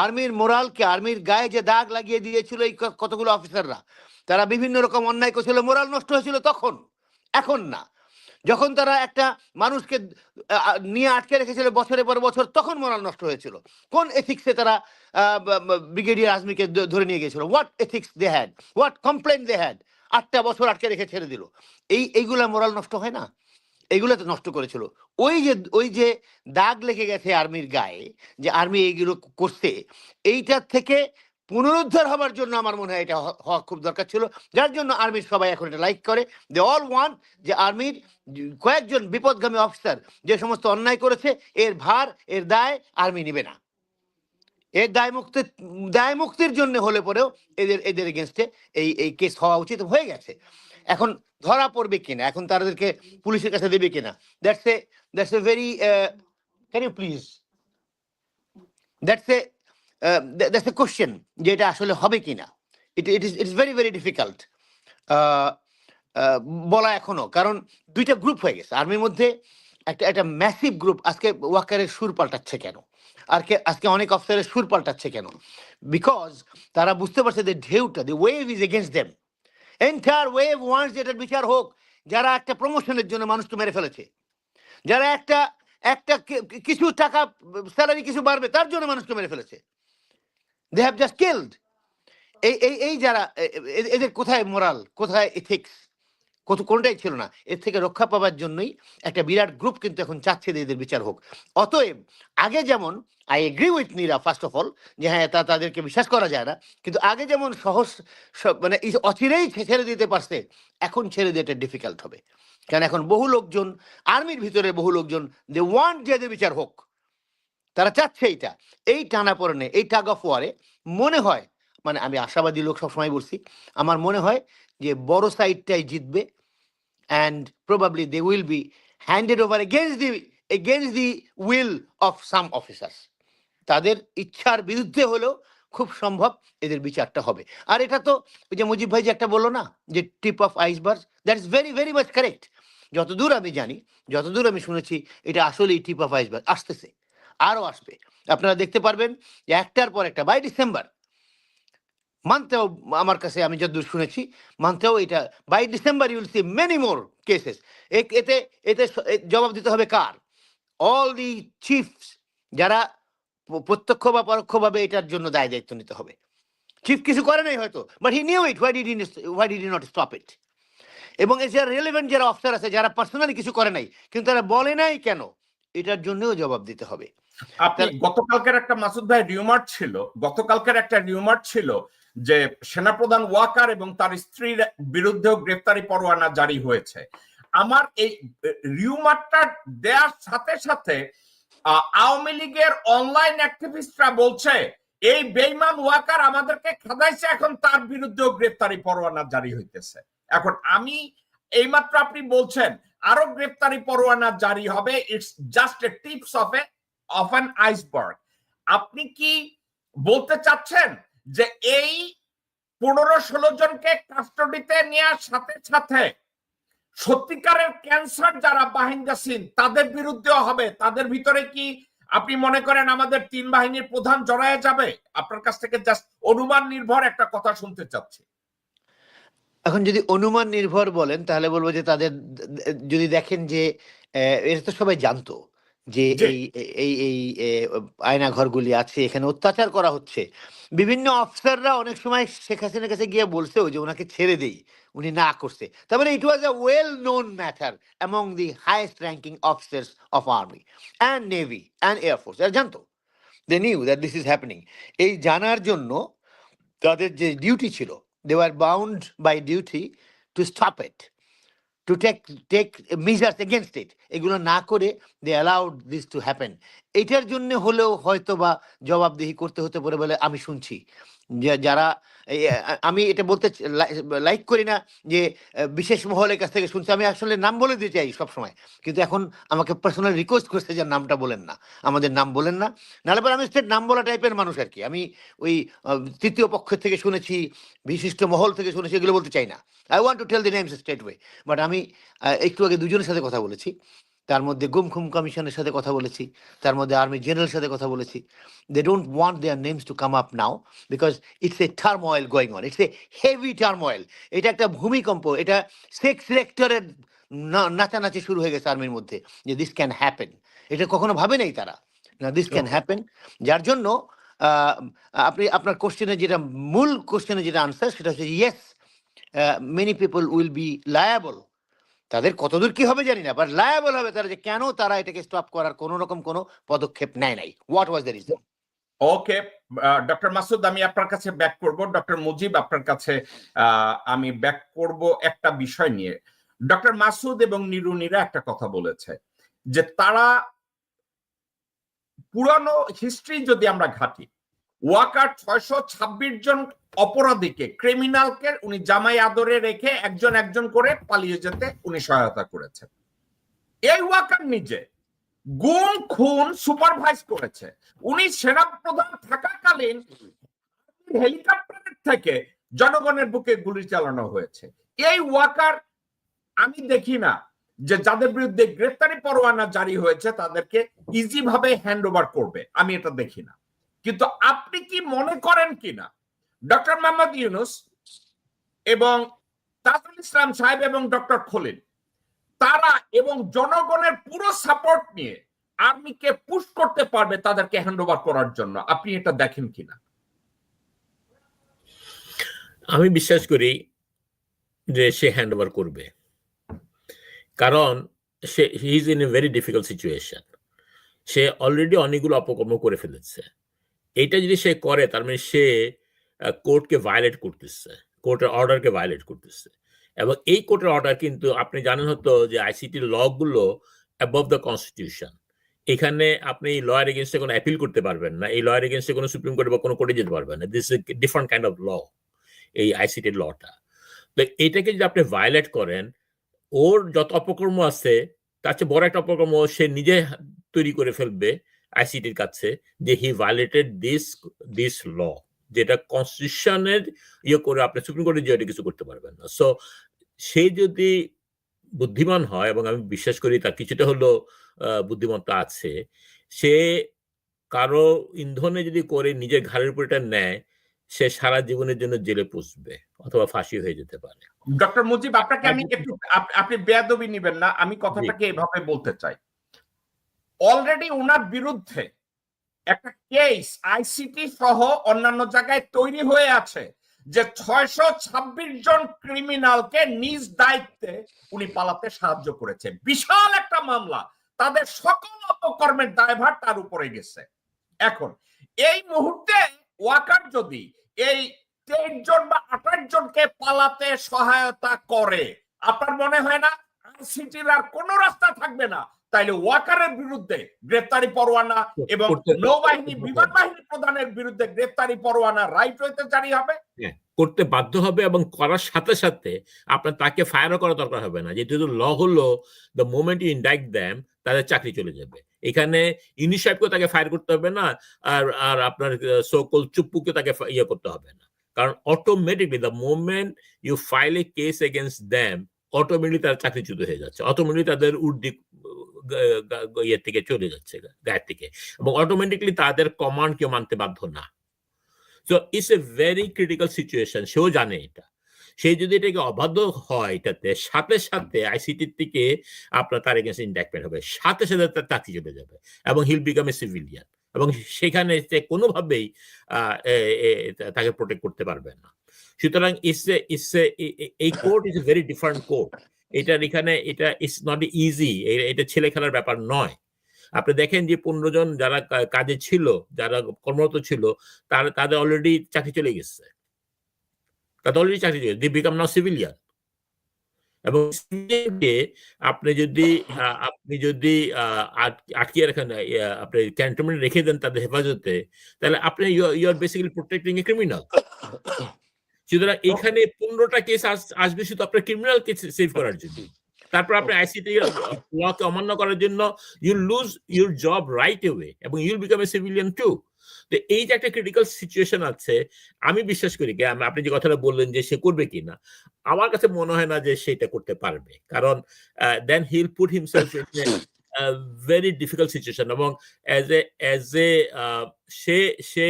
আর্মির মোরালকে, আর্মির গায়ে যে দাগ লাগিয়ে দিয়েছিল এই কতগুলো অফিসাররা, তারা বিভিন্ন রকম অন্যায় করেছিল, মোরাল নষ্ট হয়েছিল তখন, এখন না। যখন তারা একটা মানুষকে নিয়ে আটকে রেখেছিল বছরের পর বছর, তখন মোরাল নষ্ট হয়েছিল। কোন এথিক্সে তারা ব্রিগেডিয়ার আজমিকে ধরে নিয়ে গেছিল? What ethics they had, what complain they had? 8টা বছর আটকে রেখে ছেড়ে দিল। এইগুলা মোরাল নষ্ট হয় না? এইগুলো তো নষ্ট করেছিল। ওই যে দাগ লেগে গেছে আর্মির গায়ে, যে আর্মি এইগুলো করছে, এইটার থেকে পুনরুদ্ধার হবার জন্য আমার মনে হয় এটা হওয়া খুব দরকার ছিল। যার জন্য আর্মির সবাই এখন এটা লাইক করে। দে অল ওয়ান্ট যে আর্মির কয়েকজন বিপদগামী অফিসার যে সমস্ত অন্যায় করেছে, এর ভার, এর দায় আর্মি নিবে না। এর দায় মুক্তির জন্য হলে পরেও এদের এগেনস্টে এই কেস হওয়া উচিত, হয়ে গেছে। এখন ধরা পড়বে কিনা, এখন তাদেরকে পুলিশের কাছে দেবে কিনা, that's a very can you please, that's a question, যে এটা আসলে হবে কিনা। ইটস ভেরি ভেরি ডিফিকাল্ট বলা এখনো, কারণ 2টা গ্রুপ হয়ে গেছে আর্মির মধ্যে। একটা ম্যাসিভ গ্রুপ আজকে ওয়াকারের সুর পাল্টাচ্ছে কেন, আজকে অনেক অফিসারের সুর পাল্টাচ্ছে কেন? বিকজ তারা বুঝতে পারছে যে ঢেউটা, the wave is against them. Entire wave wants যেটার বিচার হোক। যারা একটা প্রমোশনের জন্য মানুষকে মেরে ফেলেছে, যারা একটা কিছু টাকা স্যালারি কিছু বাড়বে তার জন্য মানুষকে মেরে ফেলেছে, দে হ্যাভ জাস্ট কিলড। এই যারা এদের কোথায় মোরাল, কোথায় এথিক্স, কোনটাই ছিল না। এর থেকে রক্ষা পাওয়ার জন্যই একটা বিরাট গ্রুপ কিন্তু এখন চাচ্ছে যে এদের বিচার হোক। অতএব আগে যেমন, I agree with Neera first of all, যে হ্যাঁ তাদেরকে বিশ্বাস করা যায় না, কিন্তু আগে যেমন সহজ মানে অচিরেই ছেড়ে দিতে পারছে, এখন ছেড়ে দিতে ডিফিকাল্ট হবে। কারণ এখন বহু লোকজন আর্মির ভিতরে, বহু লোকজন দে ওয়ান্ট যে এদের বিচার হোক, তারা চাচ্ছে এইটা। এই টানাপোড়েনে, এই টাগ অফ ওয়ারে মনে হয়, মানে আমি আশাবাদী লোক সবসময় বলছি, আমার মনে হয় যে বড় সাইডটাই জিতবে, and probably they will be handed over against the will of some officers. তাদের ইচ্ছার বিরুদ্ধে হলেও খুব সম্ভব এদের বিচারটা হবে। আর এটা তো ওই যে মুজিব ভাই যে একটা বললো না, যে tip of iceberg, that is very very much correct. যতদূর আমি জানি, যতদূর আমি শুনেছি, এটা আসলেই টিপ অফ আইসবার্গ, আসতেছে, আরো আসবে। আপনারা দেখতে পারবেন যে একটার পর একটা, বাই ডিসেম্বর মানতেও, আমার কাছে আমি যতদূর শুনেছি, মানতেও এটা by December you will see many more cases. এতে জবাব দিতে হবে কার? অল দি চিফস, যারা প্রত্যক্ষ বা পরোক্ষভাবে এটার জন্য দায় দায়িত্ব নিতে হবে। চিফ কিছু করে নাই হয়তো, but he knew it, why did he not stop it? এবং এর যারা রেলেভেন্ট যারা অফিসার আছে, যারা পার্সোনালি কিছু করে নাই কিন্তু তারা বলে নাই কেন, এটার জন্যও জবাব দিতে হবে। আপনি গতকালকের একটা, মাসুদ ভাই, গতকালকের একটা রিউমার ছিল যে সেনাপ্রধান ওয়াকার এবং তার স্ত্রীর বিরুদ্ধেও গ্রেফতারি পরোয়ানা জারি হয়েছে। আমার এই রিউমারটা দেওয়ার সাথে সাথে আওয়ামী লীগের অনলাইন অ্যাক্টিভিস্টরা বলছে এই বেঈমান ওয়াকার আমাদেরকে খাদাইছে, এখন তার বিরুদ্ধেও গ্রেফতারি পরোয়ানা জারি হইতেছে। এখন আমি এইমাত্র আপনি বলছেন আরো গ্রেফতারি পরোয়ানা জারি হবে, it's just a tips of an iceberg. আপনি কি বলতে চাচ্ছেন যে এই 15-16 জনকে কাস্টডিতে নেওয়ার সাথে সাথে সত্যিকারের ক্যান্সার যারা বাহিনী সিন তাদের বিরুদ্ধেও হবে? তাদের ভিতরে কি আপনি মনে করেন আমাদের 3 বাহিনীর প্রধান জড়ায় যাবে? আপনার কাছ থেকে জাস্ট অনুমান নির্ভর একটা কথা শুনতে চাচ্ছি। এখন যদি অনুমান নির্ভর বলেন, তাহলে বলবো যে তাদের, যদি দেখেন যে এটা তো সবাই জানতো যে এই আয়না ঘরগুলি আছে, এখানে অত্যাচার করা হচ্ছে। বিভিন্ন অফিসাররা অনেক সময় শেখ হাসিনার কাছে গিয়ে বলছেও যে ওনাকে ছেড়ে দেই, উনি না করছে। তার মানে it was a well known matter among the highest ranking officers of army and navy and air force. এরা জানতো, they knew that this is happening. এই জানার জন্য তাদের যে ডিউটি ছিল, they were bound by duty to stop it, to take measures against it. এগুলো না করে they allowed this to happen. এটার জন্য হলেও হয়তো বা জবাবদিহি করতে হতে পারে বলে আমি শুনছি। যারা আমি এটা বলতে লাইক করি না যে বিশেষ মহলের কাছ থেকে শুনছি, আমি আসলে নাম বলে দিতে চাই সবসময়, কিন্তু এখন আমাকে পার্সোনাল রিকোয়েস্ট করছে যে নামটা বলেন না, আমাদের নাম বলেন না, নাহলে পরে আমি স্টেট নাম বলা টাইপের মানুষ আর কি। আমি ওই তৃতীয় পক্ষ থেকে শুনেছি, বিশিষ্ট মহল থেকে শুনেছি, এগুলো বলতে চাই না। I want to tell the names straight way. But আমি একটু আগে দুজনের সাথে কথা বলেছি, তার মধ্যে গুম খুম কমিশনের সাথে কথা বলেছি, তার মধ্যে আর্মি জেনারেল সাথে কথা বলেছি। They don't want their names to come up now because it's a turmoil going on, it's a heavy turmoil. এটা একটা ভূমিকম্প, এটা সেক্স রেক্টরের নাচানাচি শুরু হয়ে গেছে আর্মির মধ্যে যে দিস ক্যান হ্যাপেন। এটা কখনো ভাবে নাই তারা, না দিস ক্যান হ্যাপেন। যার জন্য আপনি আপনার কোশ্চেনের যেটা মূল কোশ্চেনের যেটা আনসার সেটা হচ্ছে yes, many people will be liable. তাদের কতদূর কি হবে জানি না, বাট লায়াবল হবে তারা, যে কেন তারা এটাকে স্টপ করার কোন রকম কোনো পদক্ষেপ নেয় নাই। What was the reason? Okay doctor Masud, আমি আপনার কাছে ব্যাক করব। ডক্টর মুজিব, আপনার কাছে আমি ব্যাক করব একটা বিষয় নিয়ে। ডক্টর মাসুদ এবং নিরুনিরা একটা কথা বলেছে যে তারা পুরানো হিস্ট্রি যদি আমরা ঘাটি, ওয়াকার 626 জন অপরাধীকে, ক্রিমিনালকে উনি জামাই আদরে রেখে একজন একজন করে পালিয়ে যেতে উনি সহায়তা করেছেন। এই ওয়াকার নিজে গুম খুন সুপারভাইজ করেছে। উনি সেনাপ্রধান থাকাকালীন হেলিকপ্টারের থেকে জনগণের বুকে গুলি চালানো হয়েছে। এই ওয়াকার আমি দেখি না যে যাদের বিরুদ্ধে গ্রেফতারি পরোয়ানা জারি হয়েছে তাদেরকে ইজি ভাবে হ্যান্ড ওভার করবে, আমি এটা দেখি না। কিন্তু আপনি কি মনে করেন কিনা ডক্টর মোহাম্মদ ইউনূস এবং তাজুল ইসলাম সাহেব এবং ডক্টর খলিল তারা এবং জনগণের পুরো সাপোর্ট নিয়ে আর্মিকে পুশ করতে পারবে তাদেরকে হ্যান্ড ওভার করার জন্য? আপনি এটা দেখেন কিনা? আমি বিশ্বাস করি যে সে হ্যান্ড ওভার করবে, কারণ সে he is in a very difficult situation. সে অলরেডি অনেকগুলো অপকর্ম করে ফেলেছে। এটা যদি সে করে তার মানে সে কোর্টকে ভায়োলেট করতেছে, কোর্টের অর্ডারকে ভায়োলেট করতেছে। এবং এই কোর্টের অর্ডার কিন্তু আপনি জানেন হতো যে আইসিটি ল গুলো অ্যাবভ দ্য কনস্টিটিউশন। এখানে আপনি লয়ার এগেনস্টে কোনো অ্যাপিল করতে পারবেন না, এই লয়ার এগেনস্টে কোনো সুপ্রিম কোর্টে বা কোনো কোর্টে যেতে পারবেন না। This is a different kind of law, এই আইসিটি লটা। তো এটাকে যদি আপনি ভায়োলেট করেন, ওর যত অপকর্ম আছে তার চেয়ে বড় একটা অপকর্ম সে নিজে তৈরি করে ফেলবে আইসিটির কাছে, যে হি ভায়োলেটেড দিস ল, যেটা কনস্টিটিউশনের ইয়ে করে আপনি সুপ্রিম কোর্টে যে কিছু করতে পারবেন না। সো সে যদি বুদ্ধিমান হয়, এবং আমি বিশ্বাস করি তার কিছুটা হলো বুদ্ধিমত্তা আছে, সে কারো ইন্ধনে যদি করে নিজের ঘাড়ের উপর এটা নেয়, সে সারা জীবনের জন্য জেলে পুষবে অথবা ফাঁসি হয়ে যেতে পারে। ডক্টর মুজিব, আপনাকে আমি একটু, আপনি বেয়াদবি নিবেন না, আমি কথাটাকে এভাবে বলতে চাই। অলরেডি ওনার বিরুদ্ধে একটা কেস আইসিটি সহ অন্যান্য জায়গায় তৈরি হয়ে আছে যে 626 জন ক্রিমিনালকে নিজ দায়িত্বে উনি পালাতে সাহায্য করেছে। বিশাল একটা মামলা, তাদের সকল অপকর্মের দায়ভার তার উপরে গেছে। এখন এই মুহূর্তে ওয়াকার যদি এই 23 জন বা 28 জনকে পালাতে সহায়তা করে, আপনার মনে হয় না আইসিটির আর কোনো রাস্তা থাকবে না? তাইলে ওয়াকারের বিরুদ্ধে গ্রেফতারি পরোয়ানা এবং নৌবাহিনী বিমান বাহিনী প্রধানের বিরুদ্ধে গ্রেফতারি পরোয়ানা রাইট হইতে জারি হবে, করতে বাধ্য হবে। এবং করার সাথে সাথে আপনার তাকে ফায়ারও করা দরকার হবে না, যেহেতু ল হলো দ্য মোমেন্ট ইউ ইন্ডাইক্ট দেম তাদের চাকরি চলে যাবে। এখানে ইউনিস সাহেবকেও তাকে ফায়ার করতে হবে না, আর আপনার সকল চুপ্পুকে তাকে ইয়ে করতে হবে না, কারণ automatically the moment you file a case against them, automatically তার চাকরিচ্যুত হয়ে যাচ্ছে, অটোমেটিকলি তাদের উর্দি ইয়ে থেকে চলে যাচ্ছে গায়ের থেকে, এবং অটোমেটিকলি তাদের কমান্ড কেউ মানতে বাধ্য না। So it's a very critical situation, সেও জানে এটা। সে যদি এটাকে অবাধ্য হয়, এটাতে সাথে সাথে আইসিটির থেকে আপনার তার এগেন্সট ইন্ডাক্টমেন্ট হবে, সাথে সাথে তার চাকরি চলে যাবে এবং হিল বিকাম এ সিভিলিয়ান, এবং সেখানে সে কোনোভাবেই তাকে প্রোটেক্ট করতে পারবে না। সুতরাং এই court is a very different court. এটার এখানে এটা ইটস নট ইজি, এটা ছেলে খেলার ব্যাপার নয়। আপনি দেখেন যে 15 জন যারা কাজে ছিল, যারা কর্মরত ছিল, তাদের অলরেডি চাকরি চলে গেছে, তাদের অলরেডি চাকরি চলে, দি বিকাম নাও সিভিলিয়ান। এবং সিভিলিয়ানকে আপনি যদি আটকিয়ে রাখেন, আপনি ক্যান্টনমেন্টে রেখে দেন তাদের হেফাজতে, তাহলে আপনি you are basically protecting a criminal. সুতরাং এখানে 15টা কেস আসবে শুধু আপনার ক্রিমিনাল কেস সেভ করার জন্য। তারপর আপনি আইসিটি লকে অমান্য করার জন্য you lose your job right away এবং you'll become a civilian too. তো এই যে একটা ক্রিটিক্যাল সিচুয়েশন আছে, আমি বিশ্বাস করি কি, আপনি যে কথাটা বললেন যে সে করবে কিনা, আমার কাছে মনে হয় না যে সেটা করতে পারবে, কারণ then he will put himself in a very difficult situation. এবং এজ এ সে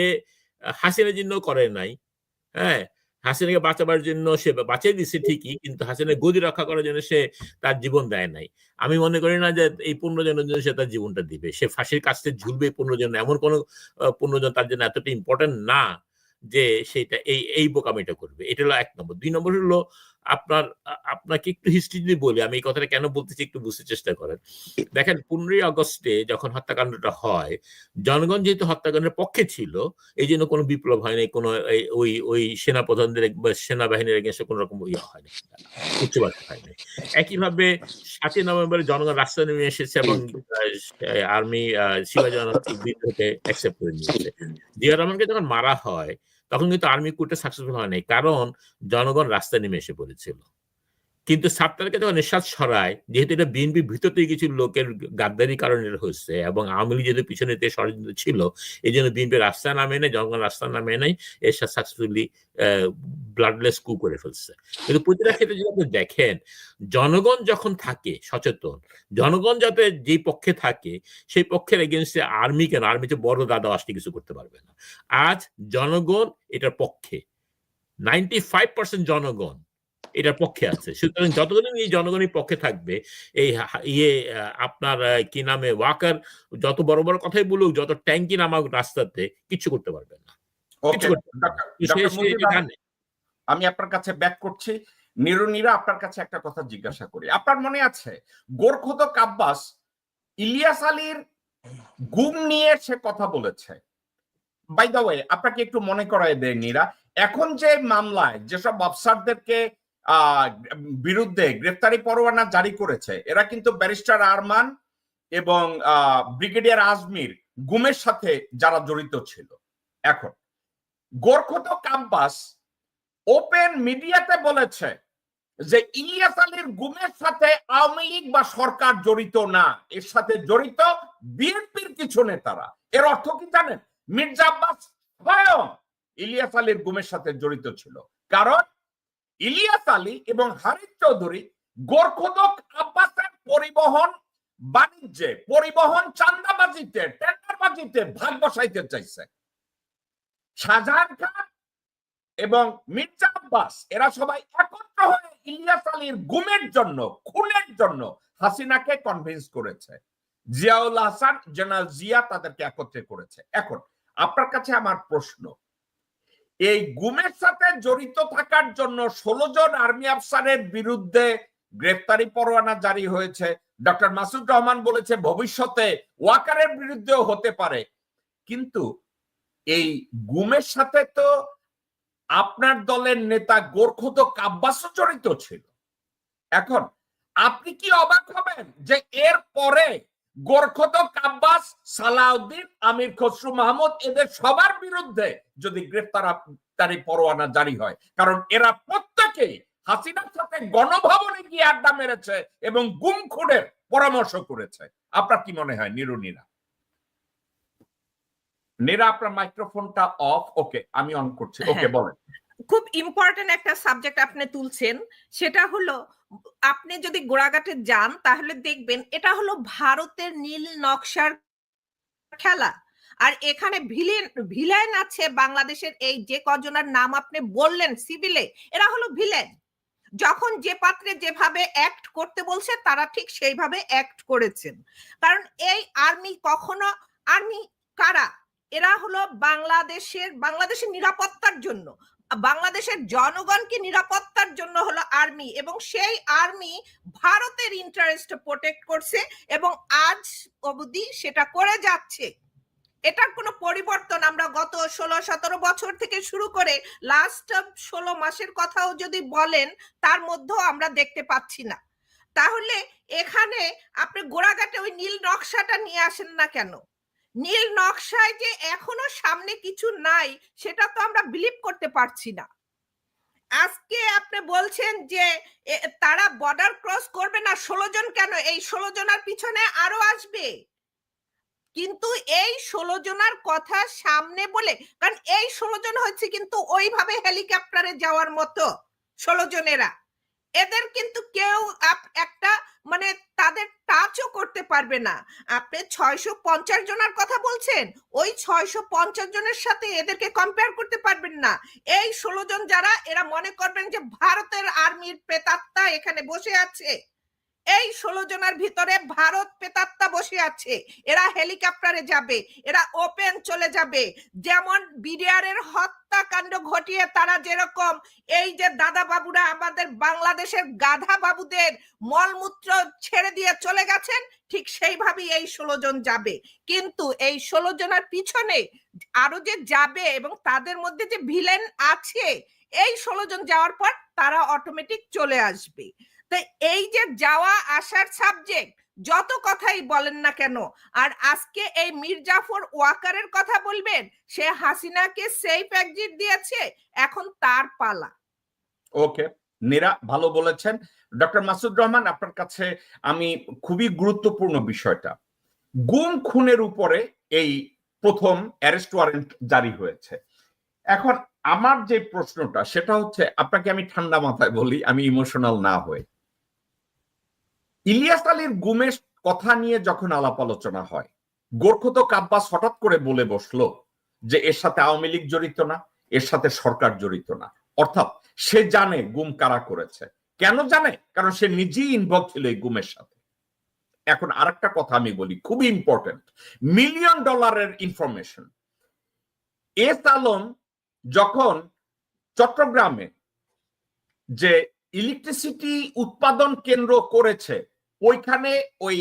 হাসিনার জন্য করে নাই, হ্যাঁ, হাসিনাকে বাঁচাবার জন্য সে বাঁচিয়ে দিচ্ছে ঠিকই, কিন্তু হাসিনার গদি রক্ষা করার জন্য সে তার জীবন দেয় নাই। আমি মনে করি না যে এই 15 জনের জন্য সে তার জীবনটা দিবে। সে ফাঁসির কাছে ঝুলবে 15 জন, এমন কোন 15 জন তার জন্য এতটা ইম্পর্টেন্ট না যে সেটা এই বোকামিটা করবে। এটা হলো 1 নম্বর। 2 নম্বর হলো আপনাকে একটু হিস্ট্রি যদি বলি, আমি এই কথাটা কেন বলতেছি একটু বুঝতে চেষ্টা করেন। দেখেন 15ই আগস্টে যখন হত্যাকাণ্ডটা হয়, জনগণ যেহেতু হত্যাকাণ্ডের পক্ষে ছিল, এই জন্য কোনো বিপ্লব হয়নি, কোনো ওই সেনাপ্রধানদের বা সেনাবাহিনীর এগেন্সে কোনো রকম হয়নি, উচ্চবাদ হয়নি। একইভাবে 7ই নভেম্বরে জনগণ রাস্তায় নেমে এসেছে এবং আর্মি শিবাজী বিদ্রোহকে অ্যাকসেপ্ট করে নিয়েছে। জিয়া রহমানকে যখন মারা হয় তখন কিন্তু আর্মি কুটে সাকসেসফুল হয় নাই, কারণ জনগণ রাস্তায় নেমে এসে পড়েছিল। কিন্তু 7 তারিখে যখন নিঃশ্বাস ছড়ায়, যেহেতু এটা বিএনপির ভিতর থেকে কিছু লোকের গাদ্দারির কারণে হচ্ছে এবং আওয়ামী লীগ যেহেতু পিছনে ষড়যন্ত্র ছিল, এই জন্য বিএনপি রাস্তায় নামে নেই, জনগণ রাস্তায় নামে নেই, এর সাথে সাকসেসফুলি ব্লাডলেস কু করে ফেলছে। কিন্তু প্রতিটা ক্ষেত্রে যদি আপনি দেখেন, জনগণ যখন থাকে সচেতন, জনগণ যাতে যেই পক্ষে থাকে সেই পক্ষের এগেনস্টে আর্মি কেন, আর্মিতে বড় দাদা আসলে কিছু করতে পারবে না। আজ জনগণ এটার পক্ষে, 95% জনগণ এটার পক্ষে আছে। সুতরাং যতদিন এই জনগণের পক্ষে থাকবে, এই আপনার কি নামে ওয়াকার যত বড় বড় কথাই বলুক, যত ট্যাঙ্কি নামাক রাস্তাতে, কিছু করতে পারবে না। আমি আপনার কাছে ব্যাক করছি। নিরুনিরা, আপনার কাছে একটা কথা জিজ্ঞাসা করি। আপনার মনে আছে গোরখোদক আব্বাস ইলিয়াস আলীর গুম নিয়ে সে কথা বলেছে? বাই দ্য ওয়ে, আপনাকে একটু মনে করায় দেয় নীরা, এখন যে মামলায় যেসব অফিসারদেরকে বিরুদ্ধে গ্রেফতারি পরোয়ানা জারি করেছে, এরা কিন্তু ব্যারিস্টার আরমান এবং ব্রিগেডিয়ার আজমির গুমের সাথে যারা জড়িত ছিল। এখন গোরখোদক আব্বাস ওপেন মিডিয়াতে বলেছে যে ইলিয়াস আলীর গুমের সাথে আওয়ামী লীগ বা সরকার জড়িত না, এর সাথে জড়িত বিএনপির কিছু নেতারা। এর অর্থ কি জানেন? মির্জা আব্বাস স্বয়ং ইলিয়াস আলীর গুমের সাথে জড়িত ছিল, কারণ ইলিয়াস আলী এবং হারিস চৌধুরী গোরখোদক আব্বাসের পরিবহন বাণিজ্যে, পরিবহন চাঁদাবাজিতে, টেন্ডারবাজিতে ভাগ বসাইতে চাইছে। শাহজাহান খান এবং মির্জা আব্বাস এরা সবাই একত্র হয়ে ইলিয়াস আলীর গুমের জন্য, খুনের জন্য হাসিনাকে কনভিন্স করেছে। জিয়াউল হাসান, জেনারেল জিয়া তাদেরকে একত্রে করেছে। এখন আপনার কাছে আমার প্রশ্ন, এই গুমের সাথে জড়িত থাকার জন্য 16 জন আর্মি আফসারের বিরুদ্ধে গ্রেফতারি পরোয়ানা জারি হয়েছে। ডক্টর মাসুদ রহমান বলেছে ভবিষ্যতে ওয়াকারের বিরুদ্ধেও হতে পারে, কিন্তু এই গুমের সাথে তো আপনার দলের নেতা গোরখোদক আব্বাসও জড়িত ছিল। এখন আপনি কি অবাক হবেন যে এর পরে গোরখোদক আব্বাস, সালাউদ্দিন, আমির খসরু মাহমুদ এদের সবার বিরুদ্ধে যদি গ্রেফতারি পরোয়ানা জারি হয়? কারণ এরা প্রত্যেকেই হাসিনার সাথে গণভবনে গিয়ে আড্ডা মেরেছে এবং গুম খুনের পরামর্শ করেছে। আপনার কি মনে হয় নিরুনিরা? নীরা, আপনার মাইক্রোফোনটা অফ। ওকে, আমি অন করছি। ওকে, বলেন। খুব ইম্পর্টেন্ট একটা সাবজেক্ট আপনি তুলছেন, সেটা হলো আপনি যদি গোড়াঘাটে যান তাহলে দেখবেন এটা হলো ভারতের নীল নকশার খেলা। আর এখানে ভিলেন আছে বাংলাদেশের, এই যে কজনের নাম আপনি বললেন সিভিলে, এরা হলো ভিলেন। যখন যে পাত্রে যেভাবে অ্যাক্ট করতে বলছে তারা ঠিক সেইভাবে অ্যাক্ট করেছেন। কারণ এই আর্মি কখনো, আর্মি কারা? এরা হলো বাংলাদেশের নিরাপত্তার জন্য, বাংলাদেশের জনগণকে নিরাপত্তার জন্য হলো আর্মি, এবং সেই আর্মি ভারতের ইন্টারেস্ট প্রোটেক্ট করছে এবং আজ অবধি সেটা করে যাচ্ছে। এটার কোনো পরিবর্তন আমরা গত 16-17 বছর থেকে শুরু করে লাস্ট 16 মাসের কথাও যদি বলেন তার মধ্যেও আমরা দেখতে পাচ্ছি না। তাহলে এখানে আপনি গোড়াঘাটে ওই নীল নকশাটা নিয়ে আসেন না কেন? নীল নকশায় যে এখনো সামনে কিছু নাই সেটা তো আমরা বিলিভ করতে পারছি না। আজকে আপনি বলছেন যে তারা বর্ডার ক্রস করবে না, 16 জন কেন, এই 16 জনের পিছনে আরো আসবে, কিন্তু এই 16 জনের কথা সামনে বলে, কারণ এই 16 জন হচ্ছে কিন্তু ওইভাবে হেলিকপ্টারে যাওয়ার মতো 16 জনেরা, এদের কিন্তু কেউ একটা মানে তাদের টাচও করতে পারবে না। আপনি 650 জনের কথা বলছেন, ওই 650 জনের সাথে এদেরকে কম্পেয়ার করতে পারবেন না। এই 16 জন যারা, এরা মনে করবেন যে ভারতের আর্মির প্রেতাত্মা এখানে বসে আছে। এই 16 জনের ভিতরে ভারত প্রেতাত্মা বসে আছে। এরা হেলিকপ্টারে যাবে, এরা ওপেন চলে যাবে। যেমন বিডিআর এর হত্যাকাণ্ড ঘটিয়ে তারা যেরকম এই যে দাদা বাবুরা আমাদের বাংলাদেশের গাধা বাবুদের মলমূত্র ছেড়ে দিয়ে চলে গেছেন, ঠিক সেইভাবেই এই 16 জন যাবে। কিন্তু এই 16 জনের পিছনে আরো যে যাবে এবং তাদের মধ্যে যে ভিলেন আছে, এই 16 জন যাওয়ার পর তারা অটোমেটিক চলে আসবে। তো এই যে যাওয়া আসার সাবজেক্ট যত কথাই বলেন না কেন, আর আজকে এই মীর জাফর ওয়াকারের কথা বলবেন, সে হাসিনাকে সেফ এক্সিট দিয়েছে, এখন তার পালা। ওকে, নীরা ভালো বলেছেন। ডক্টর মাসুদ রহমান, আপনার কাছে আমি খুবই গুরুত্বপূর্ণ বিষয়টা, গুম খুনের উপরে এই প্রথম অ্যারেস্ট ওয়ারেন্ট জারি হয়েছে। এখন আমার যে প্রশ্নটা সেটা হচ্ছে, আপনাকে আমি ঠান্ডা মাথায় বলি, আমি ইমোশনাল না হয়ে, ইলিয়াস আলীর গুমের কথা নিয়ে যখন আলাপ আলোচনা হয়, গোরখতক আব্বাস হঠাৎ করে বলে বসলো যে এর সাথে আওয়ামী লীগ জড়িত না, এর সাথে সরকার জড়িত না। অর্থাৎ সে জানে গুম কারা করেছে। কেন জানে? কারণ সে নিজেই ইনভলভ ছিল এই গুমের সাথে। এখন আরেকটা কথা আমি বলি, খুবই important, $1 million information. S Alam যখন চট্টগ্রামে যে ইলেকট্রিসিটি উৎপাদন কেন্দ্র করেছে, ওইখানে ওই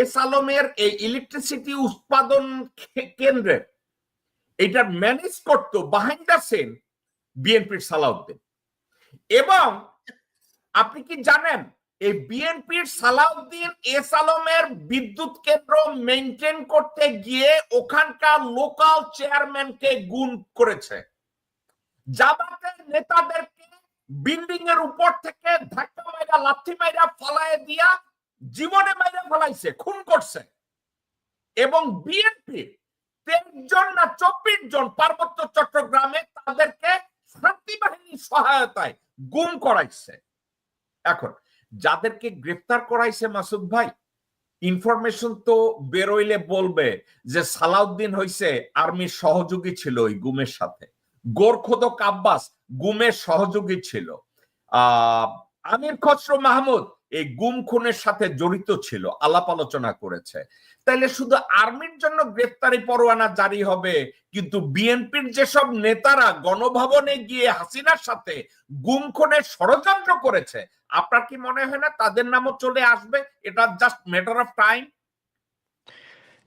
এস আলমের এই ইলেকট্রিসিটি উৎপাদন কেন্দ্রের এটা ম্যানেজ করতো বিহাইন্ড দ্য সিন বিএনপির সালাউদ্দিন। এবং আপনি কি জানেন, এই বিএনপির সালাউদ্দিন এস আলমের বিদ্যুৎ কেন্দ্র মেইনটেইন করতে গিয়ে ওখানকার লোকাল চেয়ারম্যানকে গুম করেছে। জামাতের নেতাদেরকে বিল্ডিং এর উপর থেকে ধাক্কা মাইরা লাথি মাইরা ফলায় দিয়া জীবনে মাইরা ফলাইছে, খুন করছে। এবং বিএনপি 23 জন না 24 জন পার্বত্য চট্টগ্রামে তাদেরকে শান্তি বাহিনীর সহায়তায় গুম করাইছে। এখন যাদেরকে গ্রেফতার করাইছে মাসুদ ভাই, ইনফরমেশন তো বেরোইলে বলবে যে সালাউদ্দিন হইছে আর্মির সহযোগী ছিল ওই গুমের সাথে, গোরখতক আব্বাস গুমের সহযোগী ছিল, আমির খসরু মাহমুদ এই গুম খুনের সাথে জড়িত ছিল, আলাপ আলোচনা করেছে। তাইলে শুধু আর্মির জন্য গ্রেফতারি পরোয়ানা জারি হবে, কিন্তু বিএনপির যেসব নেতারা গণভবনে গিয়ে হাসিনার সাথে গুম খুনের ষড়যন্ত্র করেছে, আপনার কি মনে হয় না তাদের নামও চলে আসবে? এটা just matter of time.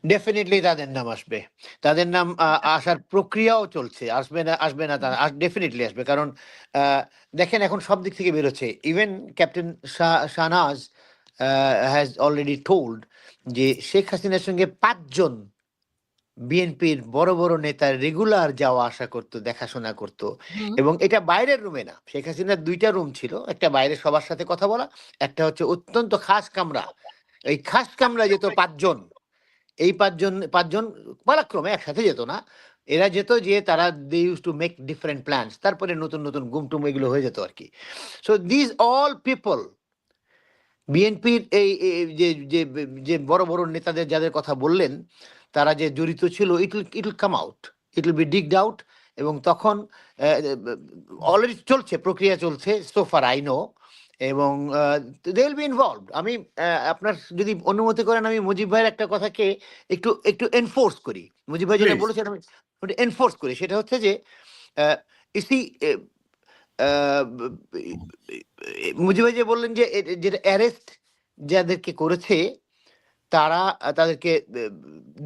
Definitely তাদের নাম আসবে, তাদের নাম আসার প্রক্রিয়াও চলছে। আসবে না তা ডেফিনেটলি আসবে। কারণ দেখেন এখন সব দিক থেকে বেরোচ্ছে। Even captain Shahnaz has already told যে শেখ হাসিনার সঙ্গে 5 জন বিএনপির বড় বড় নেতা রেগুলার যাওয়া আসা করতো, দেখাশোনা করতো। এবং এটা বাইরের রুমে না, শেখ হাসিনার 2টা রুম ছিল, একটা বাইরে সবার সাথে কথা বলা, একটা হচ্ছে অত্যন্ত খাস কামরা। এই খাস কামরা যেত 5 জন, এই 5 জন পালাক্রমে একসাথে যেত না, এরা যেত, যে তারা they use to make different plans, তারপরে নতুন নতুন গুমটুম এগুলো হয়ে যেত আর কি। সো দিস অল পিপল বিএনপির এই যে বড় বড় নেতাদের যাদের কথা বললেন, তারা যে জড়িত ছিল, it will come out, it will be digged out. এবং তখন অলরেডি চলছে, প্রক্রিয়া চলছে, সো ফার আই নো। এবং দে উইল বি ইনভলভড। আমি আপনার যদি অনুমতি করেন, আমি মুজিব ভাইয়ের একটা কথাকে একটু এনফোর্স করি। মুজিব ভাই যেটা বলেছেন আমি এনফোর্স করি, সেটা হচ্ছে যে মুজিব ভাই যে বললেন যে যেটা অ্যারেস্ট যাদেরকে করেছে, তারা তাদেরকে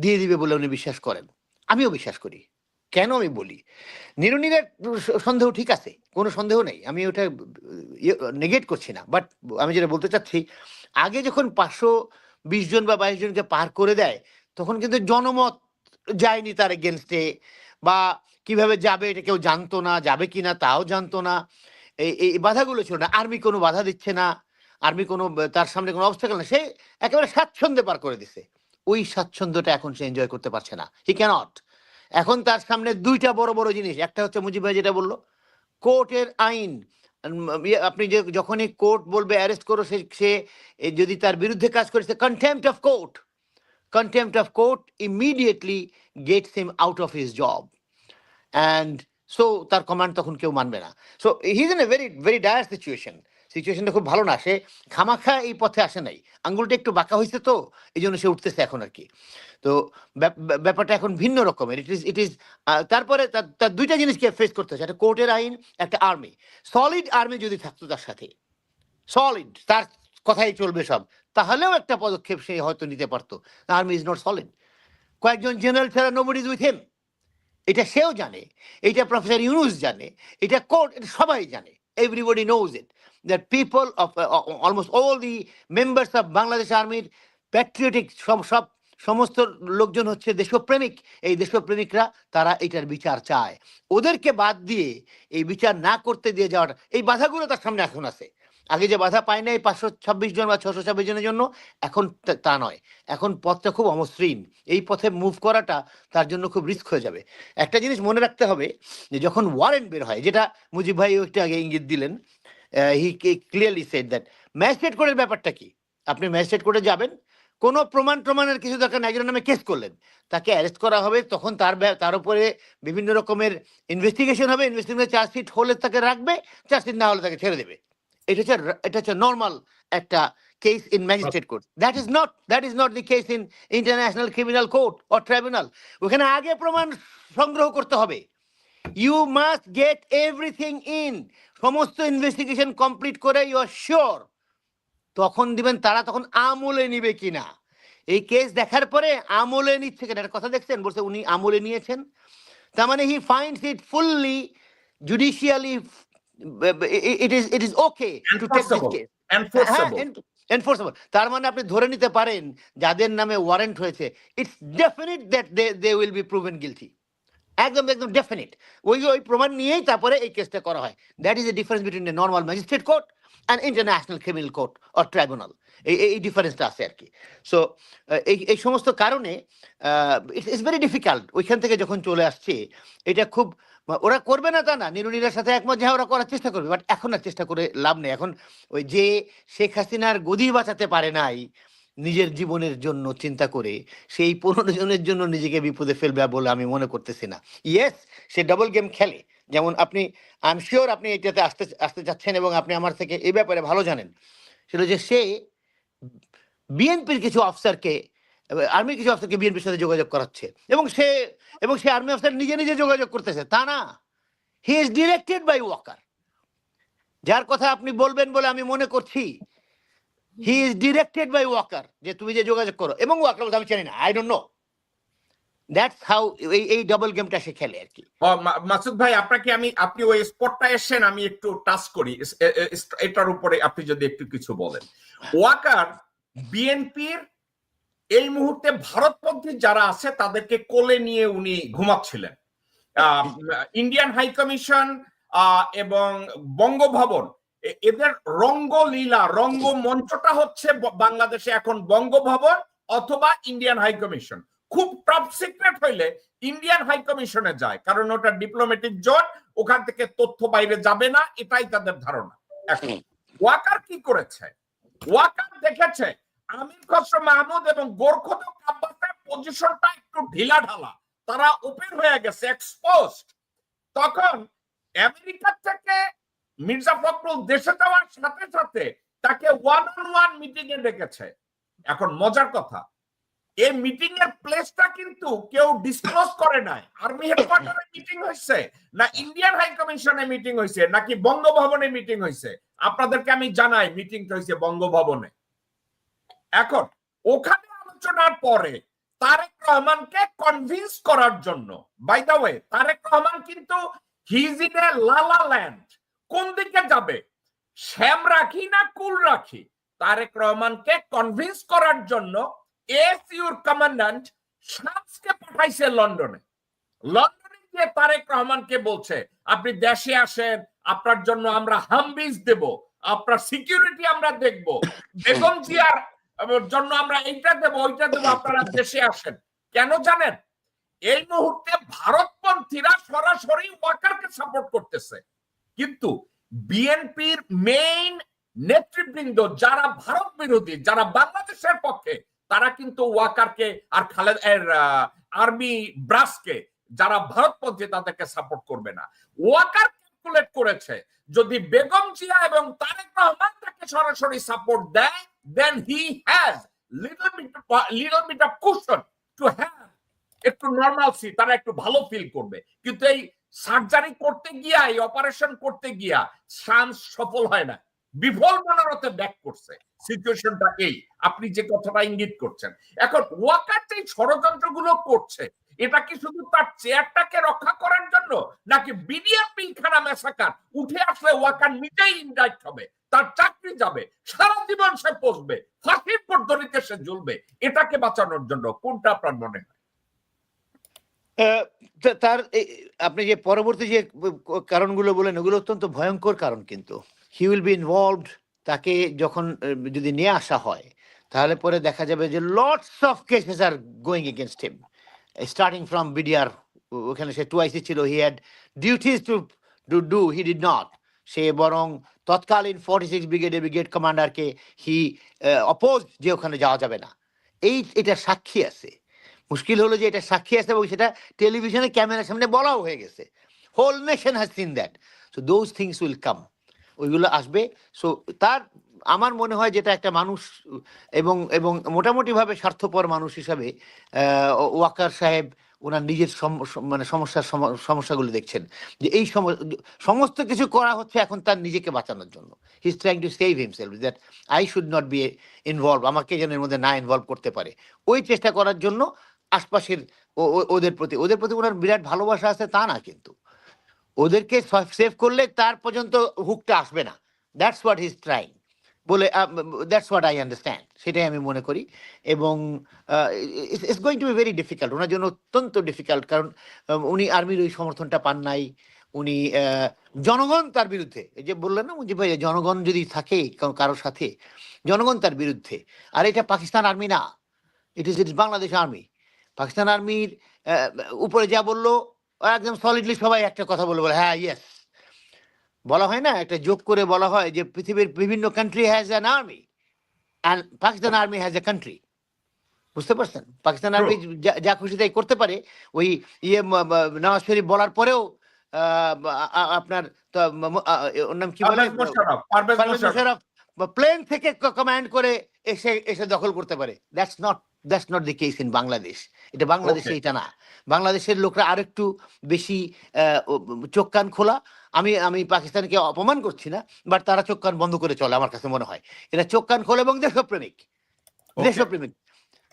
দিয়ে দিবে বলে উনি বিশ্বাস করেন। আমিও বিশ্বাস করি। কেন আমি বলি, নিরুনিরের সন্দেহ ঠিক আছে, কোনো সন্দেহ নেই, আমি ওটা নেগেট করছি না, বাট আমি যেটা বলতে চাচ্ছি, আগে যখন 520 জন বা 22 জনকে পার করে দেয় তখন কিন্তু জনমত যায়নি তার এগেনস্টে, বা কিভাবে যাবে এটা কেউ জানতো না, যাবে কিনা তাও জানতো না, এই বাধাগুলো ছিল না। আর্মি কোনো বাধা দিচ্ছে না, আর্মি কোনো তার সামনে কোনো অবস্থাকেল না, সে একেবারে স্বাচ্ছন্দ্যে পার করে দিছে। ওই স্বাচ্ছন্দ্যটা এখন সে এনজয় করতে পারছে না, হি ক্যানট। এখন তার সামনে দুইটা বড় বড় জিনিস, একটা হচ্ছে মুজিব ভাই যেটা বললো, কোর্টের আইন। আপনি যে যখনই কোর্ট বলবে অ্যারেস্ট করো, সে যদি তার বিরুদ্ধে কাজ করেছে, contempt of court, contempt of court immediately gets him out of his job, and so তার কমান্ড তখন কেউ মানবে না। So he is in a very very dire সিচুয়েশনটা খুব ভালো না। সে খামাখা এই পথে আসে নাই, আঙ্গুলটা একটু বাঁকা হয়েছে তো এই জন্য সে উঠতেছে এখন আর কি। তো ব্যাপারটা এখন ভিন্ন রকমের। ইট ইজ তারপরে তার দুইটা জিনিসকে ফেস করতে হচ্ছে, একটা কোর্টের আইন, একটা আর্মি। সলিড আর্মি যদি থাকতো তার সাথে, সলিড, তার কথাই চলবে সব, তাহলেও একটা পদক্ষেপ সে হয়তো নিতে পারতো। Army is not solid. কয়েকজন জেনারেল ছাড়া নোবডি ইজ উইথ হিম, এটা সেও জানে, এটা প্রফেসর ইউনুস জানে, এটা কোর্ট, এটা সবাই জানে। Everybody knows it, that people of almost all the members of Bangladesh আর্মির প্যাট্রিয়টিক সমস্ত লোকজন হচ্ছে দেশপ্রেমিক। এই দেশপ্রেমিকরা তারা এটার বিচার চায়। ওদেরকে বাদ দিয়ে এই বিচার না করতে দিয়ে যাওয়ার, এই বাধাগুলো তার সামনে এখন আছে। আগে যে বাধা পায় নাই 526 জন বা 626 জনের জন্য, এখন তা নয়। এখন পথটা খুব অমসৃণ, এই পথে মুভ করাটা তার জন্য খুব রিস্ক হয়ে যাবে। একটা জিনিস মনে রাখতে হবে, যে যখন ওয়ারেন্ট বের হয়, যেটা মুজিব ভাই একটু আগে ইঙ্গিত দিলেন, হি ক্লিয়ারলি সেড দ্যাট ম্যাজিস্ট্রেট কোর্টের ব্যাপারটা কি, আপনি ম্যাজিস্ট্রেট কোর্টে যাবেন, কোনো প্রমাণের কিছু দরকার না, একজনের নামে কেস করলেন, তাকে অ্যারেস্ট করা হবে, তখন তার উপরে বিভিন্ন রকমের ইনভেস্টিগেশন হবে, ইনভেস্টিগেশন চার্জশিট হলে তাকে রাখবে, চার্জশিট না হলে তাকে ছেড়ে দেবে। এটা হচ্ছে নর্মাল একটা case in magistrate court. That is not the case in international criminal court or tribunal. ওখানে আগে প্রমাণ সংগ্রহ করতে হবে। You must get everything in, সমস্ত ইনভেস্টিগেশন কমপ্লিট করে ইউ আর শিওর, তখন দিবেন। তারা তখন আমলে নিবে কিনা, এই কেস দেখার পরে আমলে নিচ্ছে কিনা, একটা কথা দেখছেন, বলছে উনি আমলে নিয়েছেন, তার মানে হি finds it fully judicially, it is okay to take this case enforceable. তার মানে আপনি ধরে নিতে পারেন যাদের নামে ওয়ারেন্ট হয়েছে, it's definite that they will be proven guilty, একদম একদম ডেফিনিট। ওই প্রমাণ নিয়েই তারপরে এই কেসটা করা হয়। That is a difference between A normal magistrate court and international criminal court or tribunal. এই ডিফারেন্সটা আছে আর কি। সো এই সমস্ত কারণে ইটস ভেরি ডিফিকাল্ট। ওইখান থেকে যখন চলে আসছে, এটা খুব, ওরা করবে না তা না, নিরুনিরার সাথে একমত, যা ওরা করার চেষ্টা করবে, বাট এখন আর চেষ্টা করে লাভ নেই। এখন ওই যে শেখ হাসিনার গদি বাঁচাতে পারে নাই নিজের জীবনের জন্য চিন্তা করে, সেই 15 জনের জন্য নিজেকে বিপদে ফেলবে বলে আমি মনে করতেছি না। ইয়েস, সে ডাবল গেম খেলে, যেমন আপনি, আই এম শিওর আপনি এটাতে আসতে যাচ্ছেন এবং আপনি আমার থেকে এই ব্যাপারে ভালো জানেন, সেটা যে সে বিএনপির কিছু অফিসারকে, আর্মির কিছু অফিসারকে বিএনপির সাথে যোগাযোগ করাচ্ছে, এবং সে আর্মি অফিসার নিজে যোগাযোগ করতেছে, তা না, he is directed by Waker, যার কথা আপনি বলবেন বলে আমি মনে করছি। He is directed by Waker, যে তুমি যে যোগাযোগ করো, এবং ওয়াকার বলতে আমি জানি না, I don't know. That's how এই ডাবল গেমটা সে খেলে আর কি। মাসুদ ভাই, আপনি ওই স্পটটা এসেছেন, আমি একটু টাচ করি এটার উপরে, আপনি যদি একটু কিছু বলেন। ওয়াকার বিএনপির এই মুহূর্তে ভারতপন্থী যারা আছে তাদেরকে কোলে নিয়ে উনি ঘুমাচ্ছিলেন। ইন্ডিয়ান হাই কমিশন এবং বঙ্গভবন, এদের রঙ্গলীলা, রঙ্গমঞ্চটা হচ্ছে বাংলাদেশে এখন বঙ্গভবন অথবা ইন্ডিয়ান হাই কমিশন। খুব টপ সিক্রেট হইলে ইন্ডিয়ান হাই কমিশনে যায়, কারণ ওটা ডিপ্লোম্যাটিক জোন, ওখান থেকে তথ্য বাইরে যাবে না, এটাই তাদের ধারণা। এখন ওয়াকার কি করেছে? ওয়াকার দেখেছে আমির খসরু মাহমুদ এবং গোরখদক আব্বাসের পজিশনটা একটু ঢিলা ঢালা, তারা ওপেন হয়ে গেছে, এক্সপোজড। তখন আমেরিকা থেকে মির্জা ফখরুল দেশে যাওয়ার সাথে সাথে তাকে 1-on-1 মিটিং এ ডেকেছে। এখন মজার কথা, এই মিটিং এর প্লেসটা কিন্তু কেউ ডিসক্লোজ করে নাই। আর্মি হেডকোয়ার্টারে মিটিং হয়েছে, না ইন্ডিয়ান হাই কমিশনে মিটিং হয়েছে, নাকি বঙ্গভবনে মিটিং হয়েছে? আপনাদেরকে আমি জানাই, মিটিংটা হয়েছে বঙ্গভবনে। এখন ওখানে আলোচনার পরে তারেক রহমানকে কনভিন্স করার জন্য, by the way Tarique Rahman কিন্তু হি ইজ ইন এ লালা ল্যান্ড, কোন দিকে যাবে, শ্যাম রাখি না কুল রাখি, তারেক রহমানকে কনভিন্স করার জন্য এসইউর কমান্ড্যান্ট শামসকে পাঠাইছে লন্ডনে। লন্ডনে গিয়ে তারেক রহমানকে বলছে আপনি দেশে আসেন, আপনার জন্য আমরা হামবিজ দেব, আপনার সিকিউরিটি আমরা দেখব, বেগম জিয়ার জন্য আমরা এইটা দেব ওইটা দেব, আপনারা দেশে আসেন। কেন জানেন? এই মুহূর্তে ভারতপন্থীরা সরাসরি ওয়াকারকে সাপোর্ট করতেছে, কিন্তু বিএনপির মেইন নেতৃবৃন্দ যারা ভারত বিরোধী, যারা বাংলাদেশের পক্ষে, তারা কিন্তু ওয়াকারকে আর খালেদ আর্মি ব্রাসকে, যারা ভারতপন্থী, তাদেরকে সাপোর্ট করবে না। ওয়াকার ক্যালকুলেট করেছে যদি বেগম জিয়া এবং তারেক রহমান তাকে সরাসরি সাপোর্ট দেয়, then he has little bit of cushion to have একটু নরমালসি, তারা একটু ভালো ফিল করবে। কিন্তু এই সার্জারি করতে গিয়া, এই অপারেশন করতে গিয়া শামস সফল হয় না, বিফল মনোরথে ব্যাক করছে। সিচুয়েশনটা এই, আপনি যে কথাটা ইঙ্গিত করছেন। এখন ওয়াকার যে ষড়যন্ত্রগুলো করছে, এটা কি শুধু তার চেয়ারটাকে রক্ষা করার জন্য, নাকি বিডিআর পিলখানা ম্যাসাকার উঠে আসলে ওয়াকার নিজেই ইনডাইরেক্ট হবে, তার চাকরি যাবে, সারা জীবন সে পচবে, ফাঁসির পদ্ধতিতে সে ঝুলবে, এটাকে বাঁচানোর জন্য কোনটা আপনার মনে হয়? তার আপনি যে পরবর্তী যে কারণগুলো বলেন ওগুলো অত্যন্ত ভয়ঙ্কর কারণ, কিন্তু হি উইল বি ইনভলভড। তাকে যখন যদি নিয়ে আসা হয় তাহলে পরে দেখা যাবে যে lots of cases are going against him, starting from BDR. ওখানে সে টুয়াইসি ছিল, he had duties to do, he did not. সে বরং তৎকালীন 46 ব্রিগেড কমান্ডারকে হি অপোজ, যে ওখানে যাওয়া যাবে না। এটা সাক্ষী আছে। মুশকিল হলো যে এটা সাক্ষী আছে এবং সেটা টেলিভিশনে ক্যামেরার সামনে বলাও হয়ে গেছে। Whole nation has seen that. So those things will come, ওইগুলো আসবে। সো তার আমার মনে হয় যেটা একটা মানুষ এবং এবং মোটামুটিভাবে স্বার্থপর মানুষ হিসাবে ওয়াকার সাহেব ওনার নিজের মানে সমস্যাগুলো দেখছেন, যে এই সমস্ত কিছু করা হচ্ছে এখন তার নিজেকে বাঁচানোর জন্য। He is trying to save himself, that I should not be involve, আমাকে যেন এর মধ্যে না ইনভলভ করতে পারে। ওই চেষ্টা করার জন্য আশপাশের ওদের প্রতি ওনার বিরাট ভালোবাসা আছে তা না, কিন্তু ওদেরকে সেভ করলে তার পর্যন্ত হুকটা আসবে না। That's what he is trying বলে, দ্যাটস হোয়াট আই আন্ডারস্ট্যান্ড, সেটাই আমি মনে করি। এবং it's going to be very difficult, ওনার জন্য অত্যন্ত ডিফিকাল্ট। কারণ উনি আর্মির ওই সমর্থনটা পান নাই, উনি জনগণ তার বিরুদ্ধে, এই যে বললেন না মুজিব ভাই, জনগণ যদি থাকে কারোর সাথে, জনগণ তার বিরুদ্ধে। আর এটা পাকিস্তান আর্মি না, it is Bangladesh army. Pakistan আর্মির উপরে যা বললো একদম সলিডলি সবাই একটা কথা বলে হ্যাঁ ইয়েস। বলা হয় না, একটা যোগ করে বলা হয় যে পৃথিবীর বিভিন্ন country has an army and Pakistan army has a country. বুঝতে পারছেন? পাকিস্তান আর্মি যা খুশি তাই করতে পারে। ওই নওয়াজ শরীফ বলার পরেও আপনার ওর নাম কি বলে, পারভেজ মোশাররফ প্লেন থেকে কমান্ড করে এসে দখল করতে পারে। That's not the case in Bangladesh. এটা বাংলাদেশে এটা না। বাংলাদেশের লোকরা আরেকটু বেশি চোখ কান খোলা। আমি পাকিস্তানকে অপমান করছি না, বাট তারা চোখ কান বন্ধ করে চলে, আমার কাছে মনে হয়। এরা চোখ কান খোলে এবং দেশপ্রেমিক।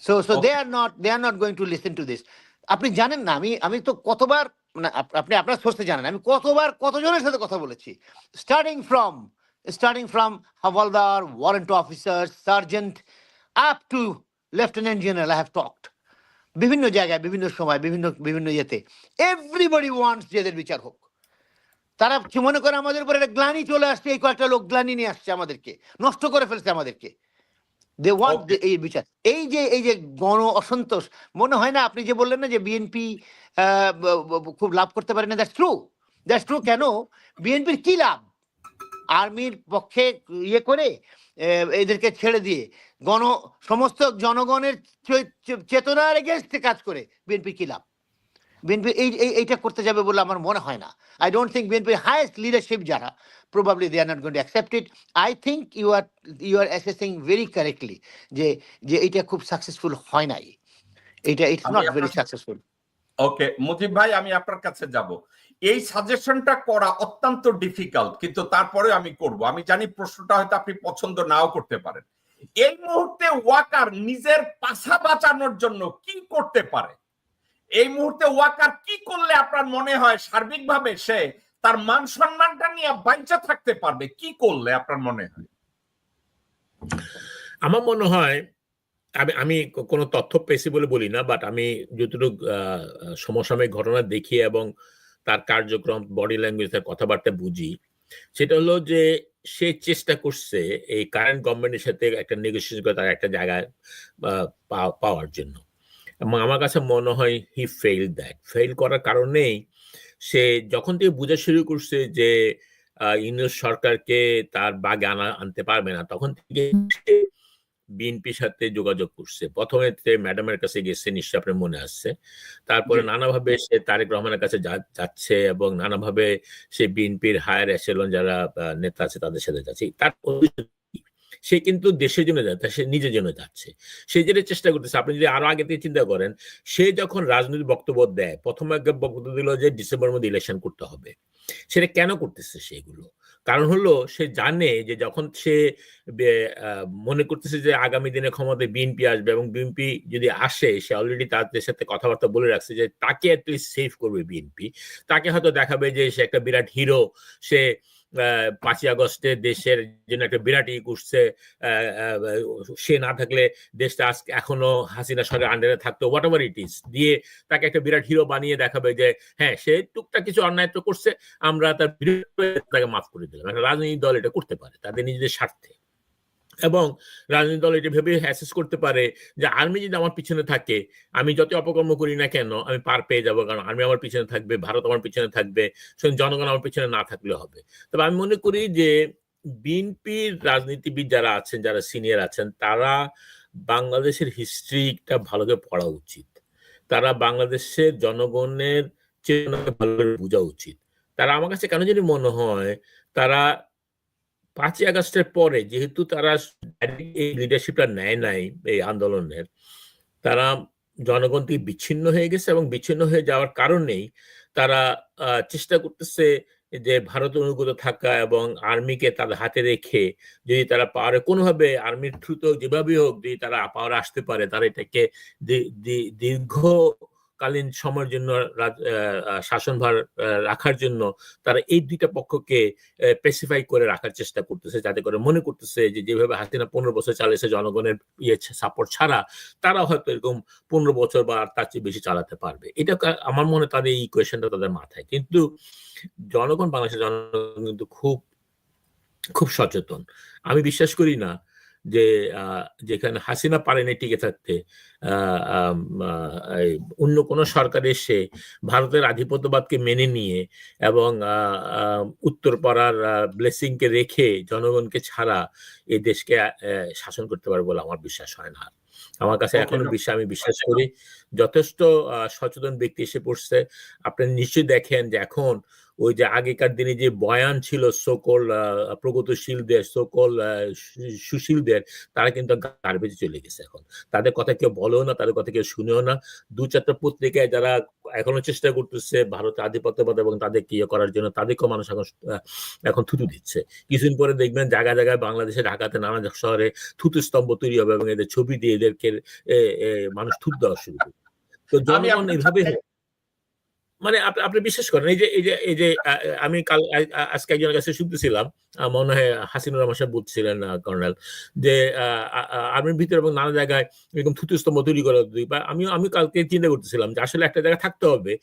So they are not going to listen to this. আপনি জানেন না, আমি তো কতবার, আপনি আপনার সোর্সে জানেন আমি কতজনের সাথে কথা বলেছি, starting from Howlader, warrant officer, sergeant up to lieutenant general. I have talked বিভিন্ন জায়গায়, বিভিন্ন সময়, বিভিন্ন ইয়েতে। এভরিবডি ওয়ান্টস যে এদের বিচার হোক। তারা মনে করে আমাদের উপর একটা গ্লানি চলে আসছে, এই কয়েকটা লোক গ্লানি নিয়ে আসছে, আমাদেরকে নষ্ট করে ফেলছে আমাদেরকে। দে ওয়ান্ট এই বিচার। এই যে গণ অসন্তোষ, মনে হয় না আপনি যে বললেন না যে বিএনপি খুব লাভ করতে পারে না, দ্যাটস ট্রু। কেন? বিএনপির কি লাভ? আর্মির পক্ষে ইয়ে করে এদেরকে ছেড়ে দিয়ে সমস্ত জনগণের চেতনার এগেইনস্টে কাজ করে বিএনপির কি লাভ? বিএনপি এইটা করতে যাবে বলে আমার মনে হয় না। আই ডোন্ট থিঙ্ক বিএনপির হাইয়েস্ট লিডারশিপ যারা, probably they are not going to accept it. I think you are assessing very correctly যে এটা খুব সাকসেসফুল হয় নাই। it's not very successful. ওকে মুজিব ভাই, আমি আপনার কাছে যাব। এই সাজেশনটা করা অত্যন্ত ডিফিকাল্ট, কিন্তু তারপরে আমি করব। আমি জানি প্রশ্নটা হয়তো আপনি পছন্দ নাও করতে পারেন। এই মুহূর্তে ওয়াকার নিজের পাছা বাঁচানোর জন্য কি করতে পারে? এই মুহূর্তে ওয়াকার কি করলে আপনার মনে হয় সার্বিকভাবে সে তার মান সম্মানটা নিয়ে বাঁচা থাকতে পারবে? কি করলে আপনার মনে হয়? আমার মনে হয়, আমি কোনো তথ্য পেয়েছি বলে বলি না, বাট আমি যতটুকু সমসাময়িক ঘটনা দেখি এবং তার কার্যক্রম, বডি ল্যাঙ্গুয়েজ, তার কথাবার্তা বুঝি, সেটা হলো যে সে চেষ্টা করছে এই কারেন্ট গভর্নমেন্টের সাথে একটা নেগোসিয়েশন করে তার একটা জায়গায় পাওয়ার জন্য। এবং আমার কাছে মনে হয় হি ফেল করার কারণেই সে যখন থেকে বোঝা শুরু করছে যে ইউনূস সরকারকে তার বাগে আনতে পারবে না, তখন থেকে বিএনপির সাথে যোগাযোগ করছে। প্রথমে ম্যাডামের কাছে গেছে, নিশ্চয় আপনার মনে আসছে। তারপরে নানাভাবে সে তারেক রহমানের কাছে যাচ্ছে এবং নানাভাবে সে বিএনপির হায়ার এশেলন যারা নেতা আছে তাদের সাথে যাচ্ছে। তার সে কিন্তু দেশের জন্য যাচ্ছে, সে নিজের জন্য যাচ্ছে। সে যেটা চেষ্টা করতেছে, আপনি যদি আরো আগে থেকে চিন্তা করেন, সে যখন রাজনৈতিক বক্তব্য দেয়, প্রথমে বক্তব্য দিল যে ডিসেম্বরের মধ্যে ইলেকশন করতে হবে। সেটা কেন করতেছে সেগুলো? কারণ হলো সে জানে যে যখন সে মনে করতেছে যে আগামী দিনে ক্ষমতায় বিএনপি আসবে এবং বিএনপি যদি আসে, সে অলরেডি তাদের সাথে কথাবার্তা বলে রাখছে যে তাকে অ্যাটলিস্ট সেভ করবে বিএনপি। তাকে হয়তো দেখাবে যে সে একটা বিরাট হিরো, সে 5ই আগস্টে দেশের জন্য একটা বিরাট করছে, সে না থাকলে দেশটা আজকে এখনো হাসিনা সরকারের আন্ডারে থাকতো, হোয়াট এভার ইট ইজ, দিয়ে তাকে একটা বিরাট হিরো বানিয়ে দেখাবে যে হ্যাঁ সে টুকটাক কিছু অন্যায় তো করছে, আমরা তার বিরুদ্ধে তাকে মাফ করে দিলাম। একটা রাজনৈতিক দল এটা করতে পারে তাদের নিজেদের স্বার্থে, এবং রাজনৈতিক দল এটা ভেবে অ্যাসেস করতে পারে যে আর্মি যদি আমার পিছনে থাকে, আমি যত অপকর্ম করি না কেন আমি পার পেয়ে যাবো, কারণ আর্মি আমার পিছনে থাকবে, ভারত আমার পিছনে থাকবে, জনগণ আমার পিছনে না থাকলে হবে। তবে আমি মনে করি যে বিএনপির রাজনীতিবিদ যারা আছেন, যারা সিনিয়র আছেন, তারা বাংলাদেশের হিস্ট্রিটা ভালো করে পড়া উচিত। তারা বাংলাদেশের জনগণের চেতনাকে ভালো করে বোঝা উচিত। তারা আমার কাছে কেন জানি মনে হয় তারা 5ই আগস্টের পরে, যেহেতু তারা এই লিডারশিপটা নেয় নাই এই আন্দোলনের, তারা জনগণ থেকে বিচ্ছিন্ন হয়ে গেছে এবং বিচ্ছিন্ন হয়ে যাওয়ার কারণেই তারা চেষ্টা করতেছে যে ভারত অনুগত থাকা এবং আর্মিকে তাদের হাতে রেখে যদি তারা পাওয়ারে কোনোভাবে আর্মির থ্রুতে যেভাবে হোক যদি তারা পাওয়ারে আসতে পারে, তারা এটাকে দীর্ঘকালীন সময়ের জন্য শাসনভার রাখার জন্য তারা এই দুইটা পক্ষকে স্পেসিফাই করে রাখার চেষ্টা করতেছে, যাতে করে মনে করতেছে যে যেভাবে হাসিনা 15 বছর চালিয়েছে জনগণের সাপোর্ট ছাড়া, তারা হয়তো এরকম 15 বছর বা তার চেয়ে বেশি চালাতে পারবে। এটা আমার মনে হয় তাদের এই কোয়েশনটা তাদের মাথায়। কিন্তু জনগণ, বাংলাদেশের জনগণ কিন্তু খুব খুব সচেতন। আমি বিশ্বাস করি না যে যেখানে হাসিনা পারেনি টিকে থাকতে, অন্য কোনো সরকার এসে ভারতের আধিপত্যবাদকে মেনে নিয়ে এবং উত্তরপাড়ার ব্লেসিংকে রেখে জনগণকে ছাড়া এই দেশকে শাসন করতে পারবে বলে আমার বিশ্বাস হয় না। আমার কাছে এখনো আমি বিশ্বাস করি যথেষ্ট সচেতন ব্যক্তি এসে পড়ছে। আপনি নিশ্চয়ই দেখেন যে এখন ওই যে আগেকার দিনে যে বয়ান ছিল সকল প্রগতিশীলদের, সকল সুশীলদের, তারা কিন্তু গার্বেজে চলে গেছে। এখন তাদের কথা কেউ বলেও না, তাদের কথা কেউ শুনেও না। 2-4টা পত্রিকায় যারা এখনো চেষ্টা করতেছে ভারতের আধিপত্যবাদ এবং তাদেরকে ইয়ে করার জন্য, তাদেরকেও মানুষ এখন থুতু দিচ্ছে। কিছুদিন পরে দেখবেন জায়গায় জায়গায় বাংলাদেশে, ঢাকাতে, নানা শহরে থুতু স্তম্ভ তৈরি হবে এবং এদের ছবি দিয়ে এদেরকে মানুষ থুতু দেওয়া শুরু করবে। তো জনগণ এইভাবে, মানে আপনি বিশ্বাস করেন, এই যে আমি কাল আজকে একজনের কাছে শুনতেছিলাম, মনে হয় হাসিনুর রহমান সাহেব বলছিলেন কর্নেল, যে আর্মির ভিতরে এবং নানা জায়গায় এরকম থুতুস্তম্ভ তৈরি করা। আমি কালকে চিন্তা করতেছিলাম যে আসলে একটা জায়গা থাকতে হবে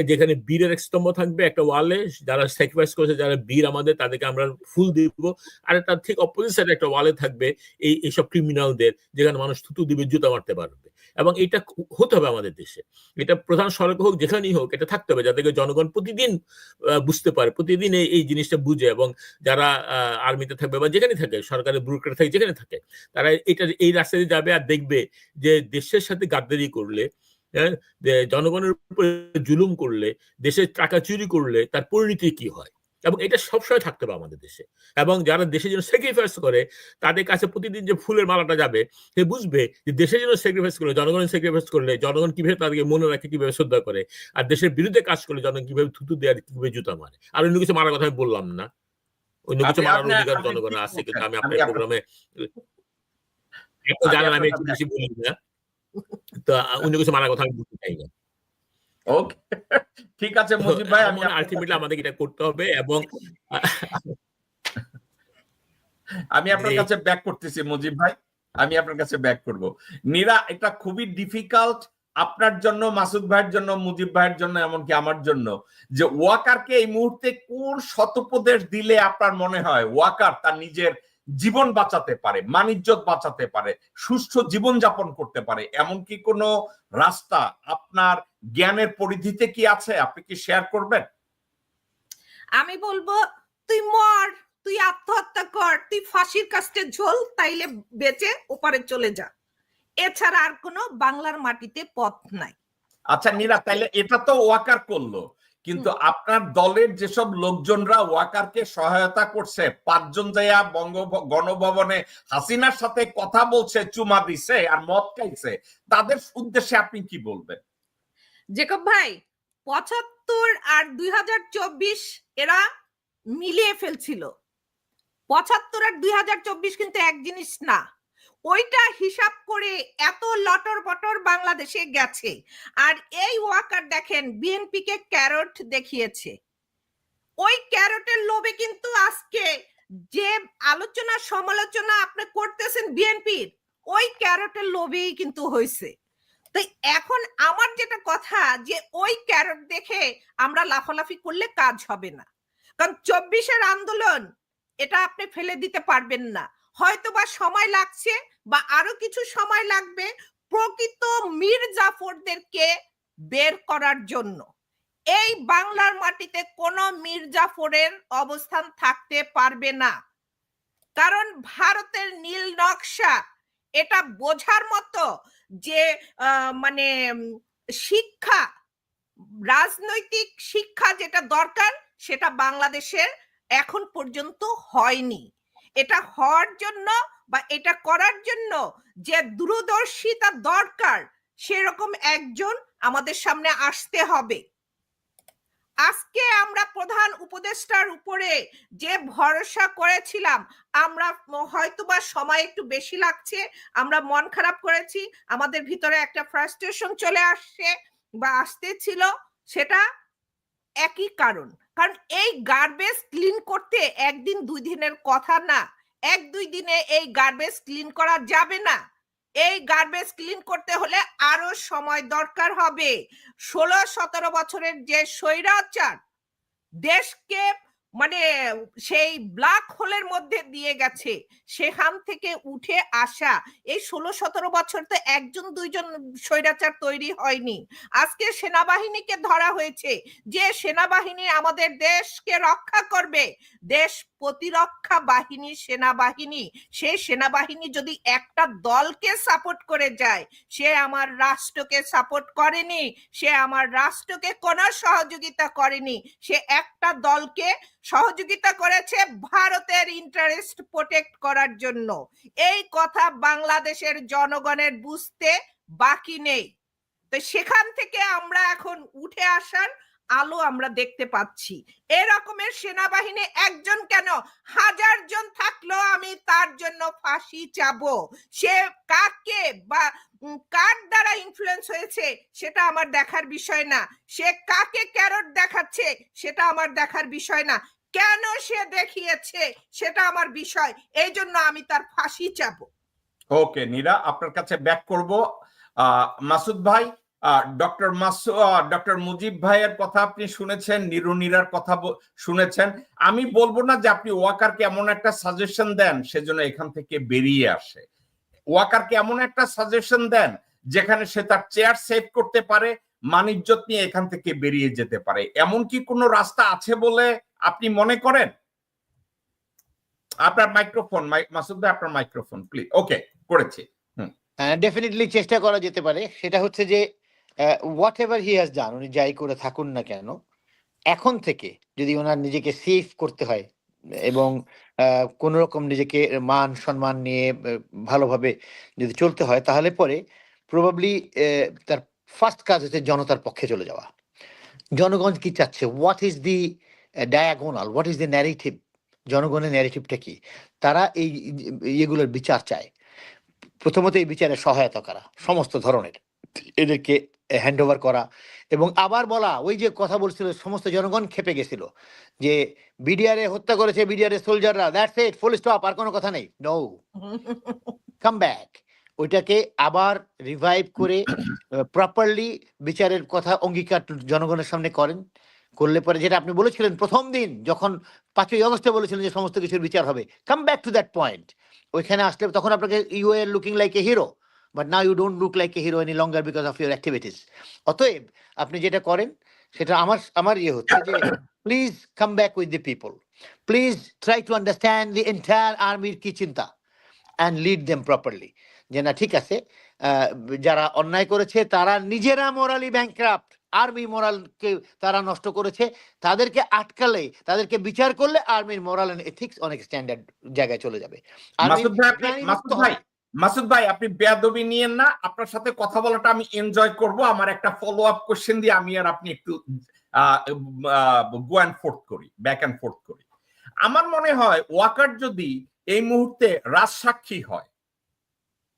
যেখানে বীরের এক স্তম্ভ থাকবে একটা ওয়ালে, যারা স্যাক্রিফাইস করেছে, যারা বীর আমাদের, তাদেরকে আমরা ফুল দিব। আর তার ঠিক অপোজিট সাইডে একটা ওয়ালে থাকবে এইসব ক্রিমিনালদের, যেখানে মানুষ থুতু দিবে, জুতা মারতে পারবে। এবং এটা হতে হবে আমাদের দেশে, এটা প্রধান সড়ক হোক, যেখানেই হোক, এটা থাকতে হবে, যাতে জনগণ প্রতিদিন বুঝতে পারে, প্রতিদিন এই জিনিসটা বুঝে, এবং যারা আর্মিতে থাকবে বা যেখানে থাকে, সরকারের ব্যুরোক্রেট থাকে, যেখানে থাকে, তারা এই রাস্তায় যাবে আর দেখবে যে দেশের সাথে গাদ্দারি করলে, জনগণের উপরে জুলুম করলে, দেশের টাকা চুরি করলে তার পরিণতি কি হয়। এবং এটা সবসময় থাকতে হবে আমাদের দেশে। এবং যারা দেশের জন্য স্যাক্রিফাইস করে, তাদের কাছে প্রতিদিন যে ফুলের মালাটা যাবে, সে বুঝবে যে দেশের জন্য স্যাক্রিফাইস করলে, জনগণের স্যাক্রিফাইস করলে জনগণ কিভাবে তাদেরকে মনে রাখে, কিভাবে শ্রদ্ধা করে, আর দেশের বিরুদ্ধে কাজ করলে জনগণ কিভাবে থুতু দেয়, কিভাবে জুতা মারে। আর অন্য কিছু মারার কথা আমি বললাম না, অন্য কিছু মারার অধিকার জনগণের আছে, কিন্তু আমি আপনার প্রোগ্রামে আপনি জানেন আমি একটু বেশি বলি না, তো অন্য কিছু মানার কথা আমি বলতে চাই না। ওকে, ঠিক আছে মুজিব ভাই, আমি আলটিমেটলি আমাদের এটা করতে হবে এবং আমি আপনার কাছে ব্যাক করতেছি মুজিব ভাই, আমি আপনার কাছে ব্যাক করব। নীরা, এটা খুবই ডিফিকাল্ট আপনার জন্য, মাসুদ ভাইয়ের জন্য, মুজিব ভাইয়ের জন্য, এমনকি আমার জন্য, যে ওয়াকারকে এই মুহূর্তে কোন শতোপদেশ দিলে আপনার মনে হয় ওয়াকার তার নিজের জীবন বাঁচাতে পারে, মানিজ্যত বাঁচাতে পারে, সুষ্ঠু জীবন যাপন করতে পারে, এমন কি কোনো রাস্তা আপনার জ্ঞানের পরিধিতে কি আছে? আপনি কি শেয়ার করবেন? আমি বলবো তুই মর, তুই আত্মহত্যা কর, তুই ফাঁসির কাছে ঝোল, তাইলে বেঁচে ওপারে চলে যা। এছাড়া আর কোনো বাংলার মাটিতে পথ নাই। আচ্ছা নীরা, তাইলে এটা তো ওয়াকার করলো, কিন্তু আপনার দলের যেসব লোকজনরা ওয়াকারকে সহায়তা করছে, 5 জন যাইয়া গণভবনে হাসিনার সাথে কথা বলছে, চুমা দিছে আর মদ খাইছে, তাদের উদ্দেশ্যে আপনি কি বলবেন? জেকব ভাই, 75 আর 2024 এরা মিলিয়ে ফেলছিল। 75 আর 2024 কিন্তু এক জিনিস না। ওইটা হিসাব করে এত লটর বটর বাংলাদেশে গেছে। আর এই ওয়াকার দেখেন বিএনপি কে ক্যারট দেখিয়েছে। ওই ক্যারটের লোভে কিন্তু আজকে যে আলোচনা সমালোচনা আপনি করতেছেন বিএনপির, ওই ক্যারটের লোভেই কিন্তু হয়েছে। তাই এখন আমার যেটা কথা, যে ওই ক্যারট দেখে আমরা লাফালাফি করলে কাজ হবে না। কারণ 24-এর আন্দোলন এটা আপনি ফেলে দিতে পারবেন না। হয়তো বা সময় লাগছে বা আরো কিছু সময় লাগবে প্রকৃত মীর জাফরদেরকে বের করার জন্য। এই বাংলার মাটিতে কোনো মীর জাফরের অবস্থান থাকতে পারবে না। কারণ ভারতের নীল নকশা এটা বোঝার মতো যে মানে শিক্ষা, রাজনৈতিক শিক্ষা যেটা দরকার, সেটা বাংলাদেশের এখন পর্যন্ত হয়নি। এটা হওয়ার জন্য বা এটা করার জন্য যে দূরদর্শিতা দরকার, সেরকম একজন আমাদের সামনে আসতে হবে। আজকে আমরা প্রধান উপদেষ্টার উপরে যে ভরসা করেছিলাম, আমরা হয়তোবা সময় একটু বেশি লাগছে, আমরা মন খারাপ করেছি, আমাদের ভিতরে একটা ফ্রাস্ট্রেশন চলে আসছে বা আসতেছিল, সেটা একই কারণ। কারণ এই গার্বেজ ক্লিন করতে 1 দিন 2 দিনের কথা না, 1-2 দিনে এই গার্বেজ ক্লিন করা যাবে না। এই গার্বেজ ক্লিন করতে হলে আরো সময় দরকার হবে। 16-17 বছরের যে স্বৈরাচার দেশকে মানে সেই ব্ল্যাক হোলের মধ্যে দিয়ে গেছে, সেখান থেকে উঠে আসা এই 16-17 বছর তো 1-2জন স্বৈরাচার তৈরি হয়নি। আজকে সেনাবাহিনীকে ধরা হয়েছে, যে সেনাবাহিনী আমাদের দেশকে রক্ষা করবে, দেশ প্রতিরক্ষা বাহিনী সেনাবাহিনী, সেই সেনাবাহিনী যদি একটা দলকে সাপোর্ট করে যায়, সে আমার রাষ্ট্রকে সাপোর্ট করেনি, সে আমার রাষ্ট্রকে কোনো সহযোগিতা করেনি, সে একটা দলকে সহযোগিতা করেছে ভারতের ইন্টারেস্ট প্রোটেক্ট করার জন্য। এই কথা বাংলাদেশের জনগণের বুঝতে বাকি নেই। তো সেখান থেকে আমরা এখন উঠে আসার আলো আমরা দেখতে পাচ্ছি। এরকমের সেনাবাহিনী একজন কেন, 1000 জন থাকলেও আমি তার জন্য ফাঁসি চাবো। সে কাকে বা কার দ্বারা ইনফ্লুয়েন্স হয়েছে সেটা আমার দেখার বিষয় না, সে কাকে ক্যারট দেখাচ্ছে সেটা আমার দেখার বিষয় না, কেন সে দেখিয়েছে সেটা আমার বিষয়। এই জন্য আমি তার ফাঁসি চাবো। ওকে নীরা, আপনার কাছে ব্যাক করব। মাসুদ ভাই, ডক্টর মুজিব ভাইয়ের কথা আপনি শুনেছেন, নীরার কথা শুনেছেন। আমি বলবো না যে আপনি ওয়াকারকে এমন একটা সাজেশন দেন সেজন্য এখান থেকে বেরিয়ে আসে। ওয়াকারকে এমন একটা সাজেশন দেন যেখানে সে তার চেয়ার সেভ করতে পারে, মানিজ্যত নিয়ে এখান থেকে বেরিয়ে যেতে পারে। এমন কি কোনো রাস্তা আছে বলে আপনি মনে করেন? আপনার মাইক্রোফোন, মাসুদ ভাই আপনার মাইক্রোফোন প্লিজ। ওকে, করেছি। ডেফিনেটলি চেষ্টা করা যেতে পারে। সেটা হচ্ছে যে what ever he has done, উনি যাই করে থাকুন না কেন, এখন থেকে যদি ওনার নিজেকে সেফ করতে হয় এবং কোন রকম নিজেকে মান সম্মান নিয়ে ভালোভাবে যদি চলতে হয়, তাহলে পরে প্রবাবলি তার ফার্স্ট কাজ হচ্ছে জনতার পক্ষে চলে যাওয়া। জনগণ কি চাচ্ছে, what is the diagonal, what is the narrative, জনগণের ন্যারেটিভটা কি, তারা এই এগুলোর বিচার চায়। প্রথমত এই বিচারে সহায়তা করা সমস্ত ধরনের, এদেরকে হ্যান্ড ওভার করা, এবং আবার বলা ওই যে কথা বলছিল সমস্ত জনগণ খেপে গেছিল যে বিডিআর হত্যা করেছে বিডিআর সোলজাররা, দ্যাটস ইট, ফুল স্টপ, আর কোনো কথা নেই, নো, কাম ব্যাক। ওইটাকে আবার রিভাইভ করে প্রপারলি বিচারের কথা অঙ্গীকার জনগণের সামনে করেন, করলে পরে যেটা আপনি বলেছিলেন প্রথম দিন যখন 5ই আগস্টে বলেছিলেন যে সমস্ত কিছুর বিচার হবে, come back to that point. ওইখানে আসলে তখন আপনাকে you are looking like a hero, but now you don't look like a hero any longer because of your activities. অতএব আপনি যেটা করেন সেটা আমার ইয়ে হচ্ছে যে please come back with the people, please try to understand the entire আর্মির কি চিন্তা অ্যান্ড লিড দেম প্রপারলি। যে না ঠিক আছে, যারা অন্যায় করেছে তারা নিজেরা মোরালি ব্যাংক্রাফট, আর্মি মোরালকে তারা নষ্ট করেছে, তাদেরকে আটকালে, তাদেরকে বিচার করলে আর্মির মোরাল এন্ড এথিক্স অনেক স্ট্যান্ডার্ড জায়গায় চলে যাবে। মাসুদ ভাই আপনি বেয়াদবি নিয়েন না, আপনার সাথে কথা বলাটা আমি এনজয় করব। আমার একটা ফলো আপ কোশ্চেন দিয়ে আমি আর আপনি একটু গো অ্যান্ড ফোর্থ করি, ব্যাক অ্যান্ড ফোর্থ করি। আমার মনে হয় ওয়াকার যদি এই মুহূর্তে রাজসাক্ষী হয়,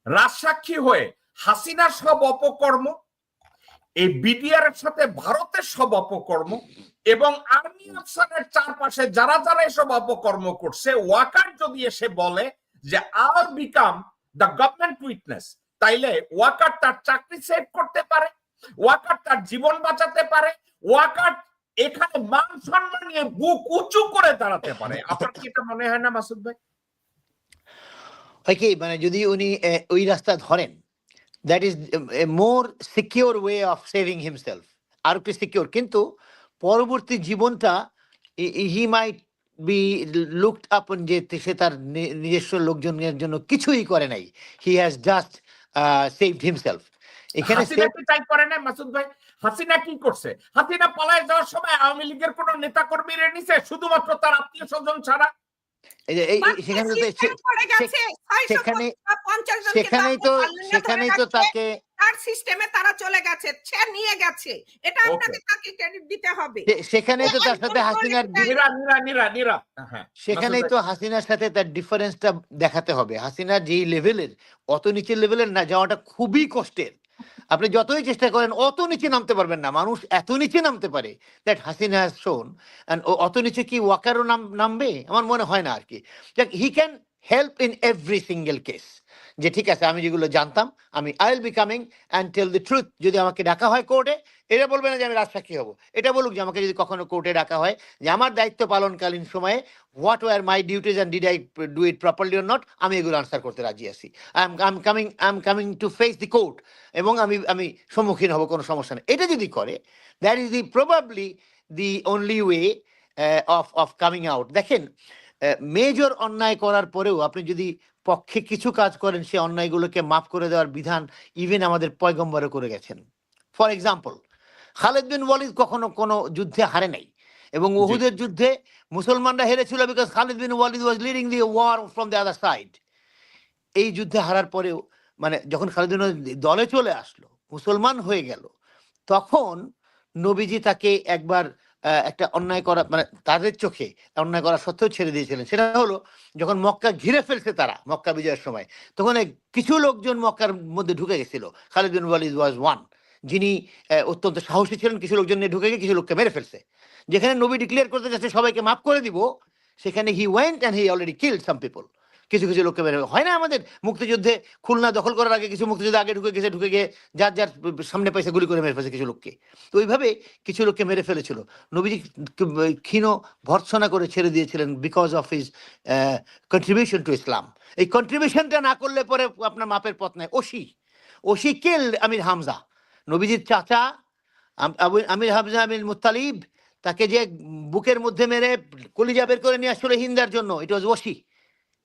রাজসাক্ষী হয়ে হাসিনার সব অপকর্ম, এই বিডিআর এর সাথে ভারতের সব অপকর্ম এবং আর্মি আফসারের চারপাশে যারা যারা এসব অপকর্ম করছে, ওয়াকার যদি এসে বলে যে আল বিকাম দ্য গভর্নমেন্ট উইটনেস, তাইলে ওয়াকার তার চাকরি সেভ করতে পারে, ওয়াকার তার জীবন বাঁচাতে পারে, ওয়াকার এখানে মান সম্মান নিয়ে বুক উঁচু করে দাঁড়াতে পারে। আপনার কি এটা মনে হয় না মাসুদ ভাই? কি মানে যদি উনি ওই রাস্তা ধরেন, that is a more secure way of saving himself, আর একটু সিকিউর, কিন্তু পরবর্তী জীবনটা হি মাইট বি লুকড আপন যে সে তার নিজস্ব লোকজনের জন্য কিছুই করে নাই, he has just saved himself. এখানে চাই করে না মাসুদ ভাই, হাসিনা কি করছে? হাসিনা পালায় যাওয়ার সময় আওয়ামী লীগের কোন নেতা কর্মীরা নিছে শুধুমাত্র তার আত্মীয় স্বজন ছাড়া? সেখানেই তো তাকে তার সিস্টেমে তারা চলে গেছে, সে নিয়ে গেছে, এটা আপনাকে তাকে ক্রেডিট দিতে হবে। সেখানেই তো তার সাথে হাসিনার সেখানেই তো হাসিনার সাথে তার ডিফারেন্সটা দেখাতে হবে। হাসিনার যেই লেভেলের, অত নিচের লেভেলের না যাওয়াটা খুবই কষ্টের। আপনি যতই চেষ্টা করেন অত নিচে নামতে পারবেন না। মানুষ এত নিচে নামতে পারে, that Hasina has shown. And অত নিচে কি ওয়াকারও নামবে? আমার মনে হয় না আর কি। He can help in every single case, যে ঠিক আছে আমি যেগুলো জানতাম আমি I will be coming and tell the truth. যদি আমাকে ডাকা হয় কোর্টে, এটা বলবে না যে আমি রাজসাক্ষী হব, এটা বলুক যে আমাকে যদি কখনো কোর্টে ডাকা হয় যে আমার দায়িত্ব পালনকালীন সময়ে what were my duties and did I do it properly or not, আমি এগুলো আনসার করতে রাজি আছি। I am coming to face the court, এবং আমি সম্মুখীন হব, কোনো সমস্যা নেই। এটা যদি করে, that is the probably the only way of coming out. দেখেন, মেজর অন্যায় করার পরেও আপনি যদি পক্ষে কিছু কাজ করেন, সে অন্যায়গুলোকে মাফ করে দেওয়ার বিধান ইভেন আমাদের পয়গম্বরও করে গেছেন। ফর এক্সাম্পল, খালিদ বিন ওয়ালিদ কখনো কোনো যুদ্ধে হারে নাই, এবং উহুদের যুদ্ধে মুসলমানরা হেরেছিল because Khalid bin Walid was leading the war from the other side. এই যুদ্ধে হারার পরেও, মানে যখন খালিদ বিন ওয়ালিদ দলে চলে আসলো, মুসলমান হয়ে গেল, তখন নবীজি তাকে একবার একটা অন্যায় করা, মানে তাদের চোখে অন্যায় করা সত্ত্বেও ছেড়ে দিয়েছিলেন। সেটা হলো যখন মক্কা ঘিরে ফেলছে তারা, মক্কা বিজয়ের সময়, তখন কিছু লোকজন মক্কার মধ্যে ঢুকে গেছিল। খালিদ বিন ওয়ালিদ ওয়াজ ওয়ান, যিনি অত্যন্ত সাহসী ছিলেন। কিছু লোকজন নিয়ে ঢুকে গিয়ে কিছু লোককে মেরে ফেলছে। যেখানে নবী ডিক্লেয়ার করতে যাচ্ছে সবাইকে মাফ করে দিব, সেখানে he went and he already killed some people. কিছু কিছু লোককে মেরে হয় না, আমাদের মুক্তিযুদ্ধে খুলনা দখল করার আগে কিছু মুক্তিযুদ্ধে আগে ঢুকে গিয়ে যার যার সামনে পয়সা গুলি করে মেরে ফেলেছে কিছু লোককে। তো ওইভাবে কিছু লোককে মেরে ফেলেছিল। নবীজি ক্ষীণ ভর্ৎসনা করে ছেড়ে দিয়েছিলেন because of his contribution to ইসলাম। এই কন্ট্রিবিউশনটা না করলে পরে আপনার মাপের পথ নাই। ওশি কিল্ড আমির হামজা, নবীজির চাচা আমির হামজা আমির মুত্তালিব, তাকে যে বুকের মধ্যে মেরে কলিজা বের করে নিয়ে আসছিল হিন্দার জন্য, ইট ওয়াজ ওশি।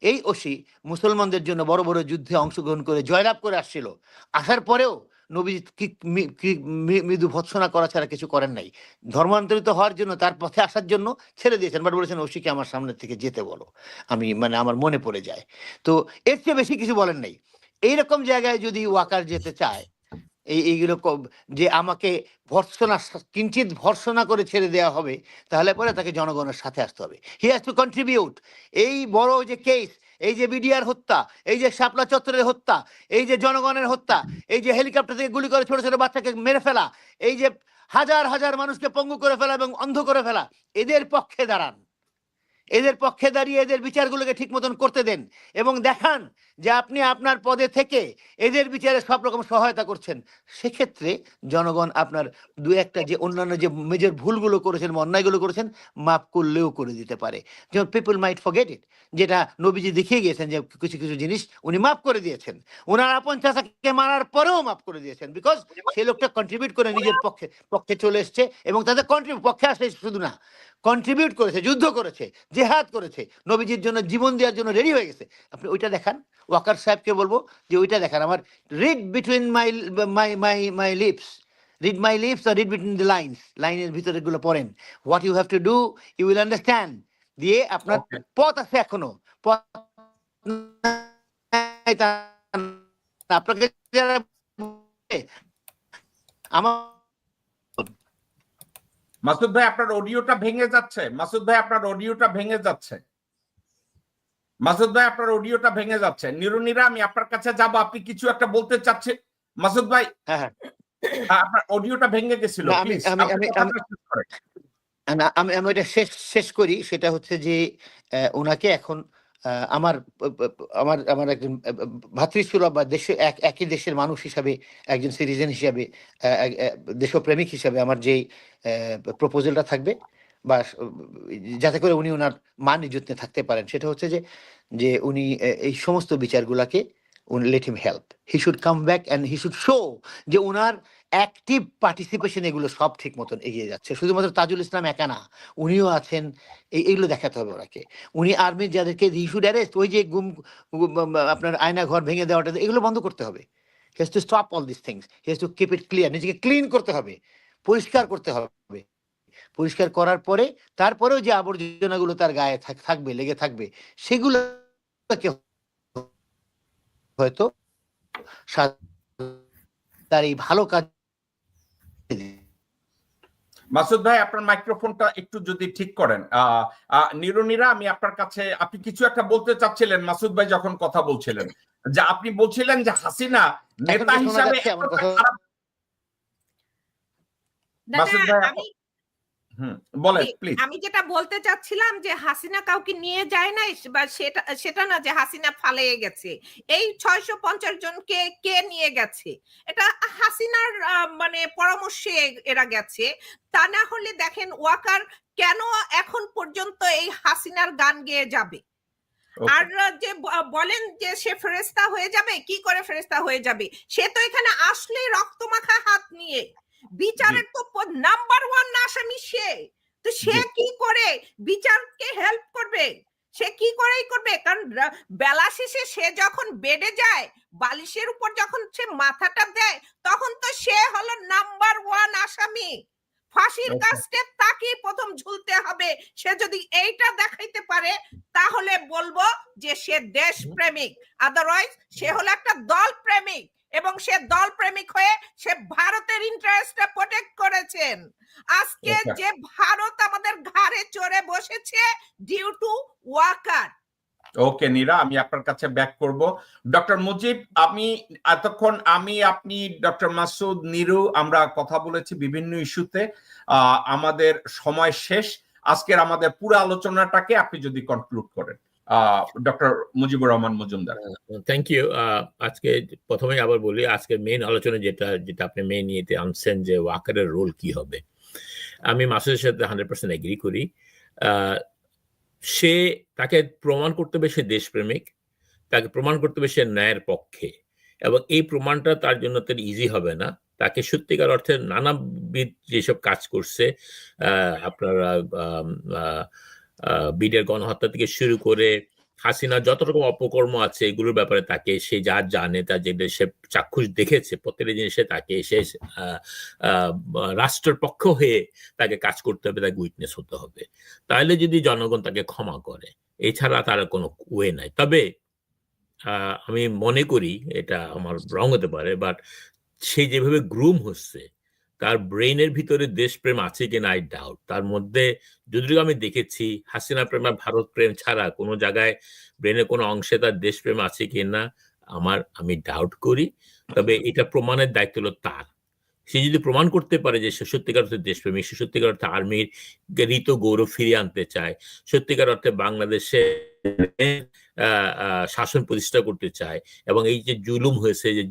এই ওশি মুসলমানদের জন্য বড় বড় যুদ্ধে অংশগ্রহণ করে জয়লাভ করে আসছিল। আসার পরেও নবী মৃদু ভৎসনা করা ছাড়া কিছু করেন নাই। ধর্মান্তরিত হওয়ার জন্য, তার পথে আসার জন্য ছেড়ে দিয়েছেন, বাট বলেছেন ওশিকে আমার সামনে থেকে যেতে বলো, আমি আমার মনে পড়ে যায়। তো এর চেয়ে বেশি কিছু বলেন নাই। এইরকম জায়গায় যদি ওয়াকার যেতে চায়, এইগুলো যে আমাকে কিঞ্চিত ভর্ৎসনা করে ছেড়ে দেওয়া হবে, তাহলে পরে তাকে জনগণের সাথে আসতে হবে। He has to contribute. এই বড় যে কেস, এই যে বিডিআর হত্যা, এই যে শাপলা চত্বরের হত্যা, এই যে জনগণের হত্যা, এই যে হেলিকপ্টার থেকে গুলি করে ছোট ছোট বাচ্চাকে মেরে ফেলা, এই যে হাজার হাজার মানুষকে পঙ্গু করে ফেলা এবং অন্ধ করে ফেলা, এদের পক্ষে দাঁড়ান, এদের পক্ষে দাঁড়িয়ে এদের বিচারগুলোকে ঠিক মতন করতে দেন এবং দেখান যে আপনি আপনার পদে থেকে এদের বিচারে সব রকম সহায়তা করছেন। সেক্ষেত্রে জনগণ আপনার দু একটা যে অন্যান্য যে মেজর ভুলগুলো করেছেন, অন্যায়গুলো করেছেন, মাফ করলেও করে দিতে পারে। যেমন পিপল মাইট ফরগেট ইট, যেটা নবীজি দেখিয়ে গিয়েছেন যে কিছু কিছু জিনিস উনি মাফ করে দিয়েছেন। ওনার আপন চাচাকে মারার পরেও মাফ করে দিয়েছেন, বিকজ সেই লোকটা কন্ট্রিবিউট করে নিজের পক্ষে চলে এসছে এবং তাদের পক্ষে আসলে শুধু না, কন্ট্রিবিউট করেছে, যুদ্ধ করেছে, জেহাদ করেছে, নবীজির জন্য জীবন দেওয়ার জন্য রেডি হয়ে গেছে। আপনি ওইটা দেখান। ওয়াকার সাহেবকে বলবো যে ওইটা দেখান। আমার read between my lips, read my lips আর রিড বিটুইন দ্য লাইনস, লাইনের ভিতরে গুলো পড়েন। What you have to do you will understand. দিয়ে আপনার Okay. পথ আছে, এখনো পথ নাই আপনাকে যারা আমার মাসুদ ভাই আপনার অডিওটা ভেঙে যাচ্ছে, মাসুদ ভাই আপনার অডিওটা ভেঙে যাচ্ছে, মাসুদ ভাই আপনার অডিওটা ভেঙে যাচ্ছে। নিরুনিরা আমি আপনার কাছে যাব, আপনি কিছু একটা বলতে চাচ্ছেন মাসুদ ভাই? হ্যাঁ হ্যাঁ আপনার অডিওটা ভেঙে গেছিল, না, প্লিজ আমি আমি ওইটা শেষ করি। সেটা হচ্ছে যে ওনাকে এখন আমার আমার আমার একজন ভাতৃসুলভ বা একই দেশের মানুষ হিসাবে, একজন সিটিজেন হিসাবে, দেশপ্রেমিক হিসাবে আমার যেই প্রপোজালটা থাকবে, বা যাতে করে উনি ওনার মান ইজ্জত নিয়ে থাকতে পারেন, সেটা হচ্ছে যে উনি এই সমস্ত বিচারগুলাকে let him help. He should come back and he should show যে ওনার অ্যাক্টিভ পার্টিসিপেশন এগুলো সব ঠিক মতন এগিয়ে যাচ্ছে। শুধুমাত্র তাজুল ইসলাম একা না, উনিও আছেন, এইগুলো দেখাতে হবে ওনাকে। উনি আর্মির যাদেরকে হি শুড অ্যারেস্ট, ওই যে আপনার আয়না ঘর ভেঙে দেওয়াটা, এগুলো বন্ধ করতে হবে। He has to stop all this things, he has to keep it clear. নিজেকে ক্লিন করতে হবে, পরিষ্কার করতে হবে। পরিষ্কার করার পরে তারপরেও যে আবর্জনাগুলো তার গায়ে থাকবে, লেগে থাকবে, সেগুলোকে হয়তো তার এই ভালো কাজ। মাসুদ ভাই আপনার মাইক্রোফোনটা একটু যদি ঠিক করেন। নিরুনিরা আমি আপনার কাছে, আপনি কিছু একটা বলতে চাচ্ছিলেন মাসুদ ভাই যখন কথা বলছিলেন, যে আপনি বলছিলেন যে হাসিনা নেতা হিসাবে মাসুদ ভাই বলেন প্লিজ। আমি যেটা বলতে চাচ্ছিলাম যে হাসিনা কাউকে নিয়ে যায় নাই, বা সেটা না যে হাসিনা পালিয়ে গেছে। এই 650 জনকে কে নিয়ে গেছে? এটা হাসিনার মানে পরামর্শে এরা গেছে। তা না হলে দেখেন ওয়াকার কেন এখন পর্যন্ত এই হাসিনার গান গেয়ে যাবে? আর যে বলেন যে সে ফেরেশতা হয়ে যাবে, কি করে ফেরেশতা হয়ে যাবে? সে তো এখানে আসলে রক্তমাখা হাত নিয়ে, বিচারের তো নাম্বার 1 আসামি সে। তো সে কি করে বিচারকে হেল্প করবে? সে কি করেই করবে? কারণ বেলা শেষে সে যখন বেডে যায়, বালিশের উপর যখন সে মাথাটা দেয়, তখন তো সে হলো নাম্বার 1 আসামি। ফাঁসির কাস্টে তাকে প্রথম ঝুলতে হবে। সে যদি এইটা দেখাইতে পারে তাহলে বলবো যে সে দেশ প্রেমিক, আদারওয়াইজ সে হলো একটা দল প্রেমিক, এবং সে দল প্রেমিক হয়ে সে ভারতের ইন্টারেস্টে প্রোটেক্ট করেছেন। আজকে যে ভারত আমাদের ঘাড়ে চড়ে বসেছে ডিউ টু ওয়াকার। ওকে নীরা, আমি আপনার কাছে ব্যাক করব। ডক্টর মুজিব, আমি এতক্ষণ আপনি ডক্টর মাসুদ, নিরু আমরা কথা বলেছি বিভিন্ন ইস্যুতে। আমাদের সময় শেষ। আজকের আমাদের পুরো আলোচনাটাকে আপনি যদি কনক্লুড করেন doctor Mujibur Rahman Majumdar. Thank you. আজকে প্রথমেই আবার বলি, আজকের মেইন আলোচনা যেটা আপনি মেইন ইয়েতে আনছেন যে ওয়াকারের রোল কি হবে, আমি মাসুদের সাথে 100% এগ্রি করি। তাকে প্রমাণ করতে হবে সে দেশপ্রেমিক, তাকে প্রমাণ করতে হবে সে ন্যায়ের পক্ষে, এবং এই প্রমাণটা তার জন্য তো ইজি হবে না। তাকে সত্যিকার অর্থে নানাবিধ যেসব কাজ করছে, আপনারা বিডের গণহত্যা থেকে শুরু করে হাসিনা যত রকম অপকর্ম আছে এগুলোর ব্যাপারে তাকে সে যা জানে, তার যেটা সে চাক্ষুষ দেখেছে প্রত্যেকটা জিনিসে তাকে সে রাষ্ট্রের পক্ষ হয়ে তাকে কাজ করতে হবে, তাকে উইটনেস হতে হবে। তাহলে যদি জনগণ তাকে ক্ষমা করে, এছাড়া তার কোনো ওয়ে নাই। তবে আমি মনে করি, এটা আমার রং হতে পারে, বাট সে যেভাবে গ্রুম হচ্ছে তার ব্রেইনের ভিতরে দেশপ্রেম আছে কিনা আই ডাউট। তার মধ্যে যদিও আমি দেখেছি হাসিনা প্রেম আর ভারত প্রেম ছাড়া কোনো জায়গায় ব্রেনের কোনো অংশে তার দেশপ্রেম আছে কিনা আমি ডাউট করি। তবে এটা প্রমাণের দায়িত্ব হলো তার। সে যদি প্রমাণ করতে পারে যে সে সত্যিকার অর্থে দেশপ্রেমী, সে সত্যিকার অর্থে আর্মির ঋত গৌরব ফিরিয়ে আনতে চায়, সত্যিকার অর্থে বাংলাদেশে শাসন প্রতিষ্ঠা করতে চায়, এবং এই যে জুলুম হয়েছে, যে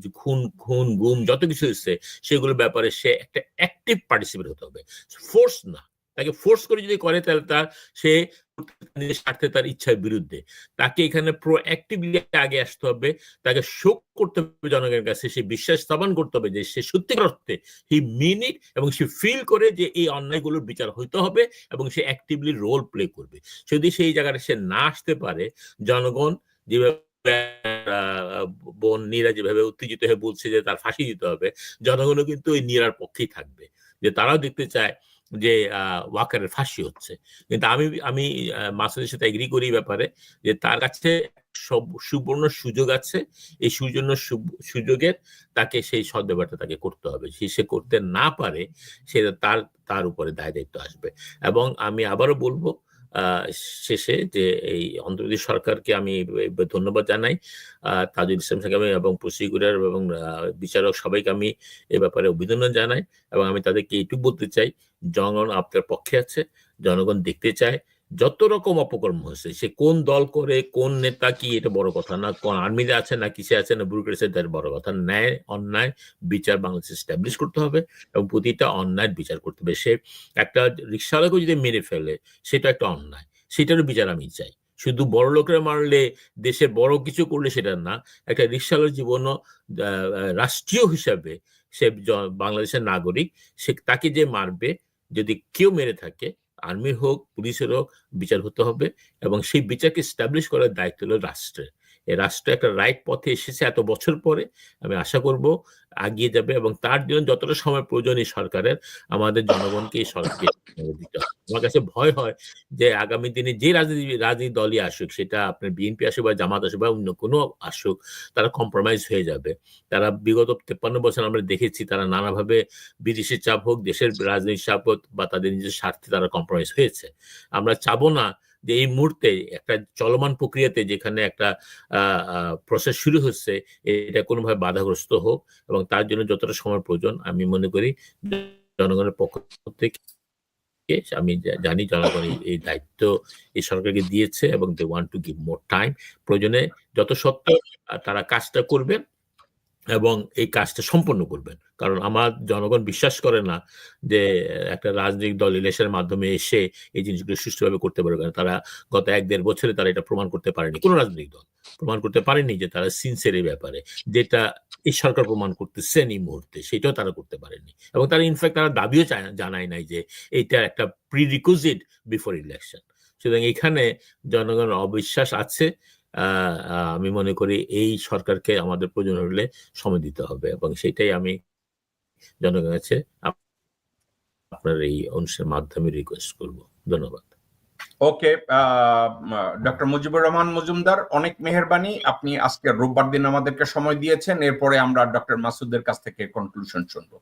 খুন গুম যত কিছু হয়েছে, সেগুলোর ব্যাপারে সে একটা অ্যাক্টিভ পার্টিসিপেট হতে হবে, ফোর্স না। তাকে ফোর্স করে যদি করে তাহলে সে স্বার্থে তার ইচ্ছার বিরুদ্ধে। তাকে এখানে প্রোঅ্যাক্টিভলি আগে আসতে হবে, তাকে শোক করতে হবে জনগণের কাছে, সে বিশ্বাস স্থাপন করতে হবে যে সে সত্যিকার অর্থে হি মিন ইট, এবং সে ফিল করে যে এই অন্যায়গুলোর বিচার হইতে হবে, এবং সে অ্যাক্টিভলি রোল প্লে করবে। যদি সেই জায়গাটা সে না আসতে পারে, জনগণ যেভাবে বোন নীরা যেভাবে উত্তেজিত হয়ে বলছে যে তার ফাঁসি দিতে হবে, জনগণও কিন্তু ওই নীরার পক্ষেই থাকবে, যে তারাও দেখতে চায় যে ওয়াকারের ফাঁসি হচ্ছে। কিন্তু আমি মাসুদের সাথে এগ্রি করি ব্যাপারে, যে তার কাছে সুবর্ণ সুযোগ আছে, এই সুযোগের তাকে সেই সদ্ব্যবহারটা তাকে করতে হবে। সে করতে না পারে, সে তার উপরে দায় দায়িত্ব আসবে। এবং আমি আবারও বলবো শেষে যে এই অন্তর্বর্তী সরকারকে আমি ধন্যবাদ জানাই, তাজুল ইসলাম সাহেব এবং প্রসিকিউটর এবং বিচারক সবাইকে আমি এ ব্যাপারে অভিনন্দন জানাই, এবং আমি তাদেরকে এইটুকু বলতে চাই, জনগণ আপনার পক্ষে আছে, জনগণ দেখতে চায় যত রকম অপকর্ম হয়েছে, সে কোন দল করে, কোন নেতা কি, এটা বড় কথা না, কোন আর্মিতে আছে না কিসে আছে না ব্যুরোক্রেসি, তার বড় কথা। ন্যায় অন্যায় বিচার বাংলাদেশে এস্টাবলিশ করতে হবে, এবং প্রতিটা অন্যায় বিচার করতে হবে। সে একটা রিক্সাওয়ালাকেও যদি মেরে ফেলে, সেটা একটা অন্যায়, সেটারও বিচার আমি চাই। শুধু বড় লোকেরা মারলে, দেশে বড় কিছু করলে সেটা না, একটা রিক্সাওয়ালার জীবনও রাষ্ট্রীয় হিসাবে সে বাংলাদেশের নাগরিক, সে তাকে যে মারবে, যদি কেউ মেরে থাকে, আর্মির হোক পুলিশের হোক, বিচার হতে হবে, এবং সেই বিচারকে এস্টাবলিশ করার দায়িত্ব হলো রাষ্ট্রের। এই রাষ্ট্র একটা রাইট পথে এসেছে এত বছর পরে, আমি আশা করব এগিয়ে যাবে, এবং তার জন্য যতটা সময় প্রয়োজন এই সরকারের, আমাদের জনগণকে এই সরকারকে দিতে হবে। আমার কাছে ভয় হয় যে আগামী দিনে যে রাজনীতি দলই আসুক, সেটা আপনার বিএনপি আসুক বা জামাত আসুক বা অন্য কোনো আসুক, তারা কম্প্রোমাইজ হয়ে যাবে। তারা বিগত 53 বছর আমরা দেখেছি, তারা নানাভাবে বিদেশি চাপ হোক, দেশের রাজনৈতিক চাপ হোক, বা তাদের নিজের স্বার্থে তারা কম্প্রোমাইজ হয়েছে। আমরা চাবো না যে এই মুহূর্তে একটা চলমান প্রক্রিয়াতে, যেখানে একটা প্রসেস শুরু হচ্ছে, এটা কোনোভাবে বাধাগ্রস্ত হোক, এবং তার জন্য যতটা সময় প্রয়োজন, আমি মনে করি জনগণের পক্ষ থেকে আমি জানি জনগণ এই দায়িত্ব এই সরকারকে দিয়েছে, এবং they want to give more time. প্রয়োজনে যত সত্য তারা কাজটা করবেন, এবং এই কাজটা সম্পন্ন করবেন। কারণ আমার জনগণ বিশ্বাস করে না যে একটা রাজনৈতিক দল ইলেকশনের মাধ্যমে এসে এই জিনিসগুলো সুষ্ঠুভাবে করতে পারবে। তারা গত 1-1.5 বছরে তারা এটা প্রমাণ করতে পারেনি, কোনো রাজনৈতিক দল প্রমাণ করতে পারেনি যে তারা সিনসিয়ার এই ব্যাপারে, যেটা এই সরকার প্রমাণ করতেছেন এই মুহূর্তে, সেটাও তারা করতে পারেনি। এবং তারা ইনফ্যাক্ট তারা দাবিও জানায় নাই যে এইটা একটা প্রিরিকুইজিট বিফোর ইলেকশন। সুতরাং এখানে জনগণের অবিশ্বাস আছে। আমি মনে করি এই সরকারকে আমাদের প্রয়োজন হলে সময় দিতে হবে, এবং সেটাই আমি জনগণের কাছে আপনার এই অনুষ্ঠানের মাধ্যমে রিকোয়েস্ট করব। ধন্যবাদ। ওকে, ডক্টর মুজিবুর রহমান মজুমদার, অনেক মেহেরবানি, আপনি আজকে রোববার দিন আমাদেরকে সময় দিয়েছেন। এরপরে আমরা ডক্টর মাসুদের কাছ থেকে কনক্লুশন শুনবো।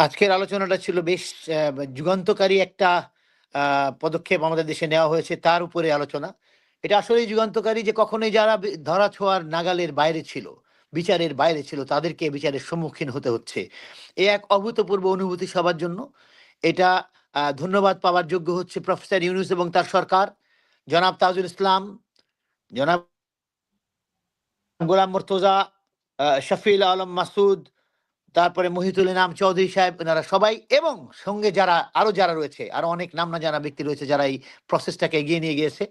আজকের আলোচনাটা ছিল বেশ যুগান্তকারী একটা পদক্ষেপ আমাদের দেশে নেওয়া হয়েছে, তার উপরে আলোচনা। এটা আসলে যুগান্তকারী যে কখনোই যারা ধরা ছোঁয়ার নাগালের বাইরে ছিল, বিচারের বাইরে ছিল, তাদেরকে বিচারের সম্মুখীন হতে হচ্ছে। এ এক অভূতপূর্ব অনুভূতি সবার জন্য। এটা ধন্যবাদ পাওয়ার যোগ্য হচ্ছে প্রফেসর ইউনূস এবং তার সরকার, জনাব তাজুল ইসলাম, জনাব গোলাম মুর্তজা, শফিউল আলম মাসুদ, তারপরে মহিতুল ইনাম চৌধুরী সাহেব, এনারা সবাই, এবং সঙ্গে যারা রয়েছে, আরো অনেক নাম না জানা ব্যক্তি রয়েছে যারা এই প্রসেসটাকে এগিয়ে নিয়ে গিয়েছে।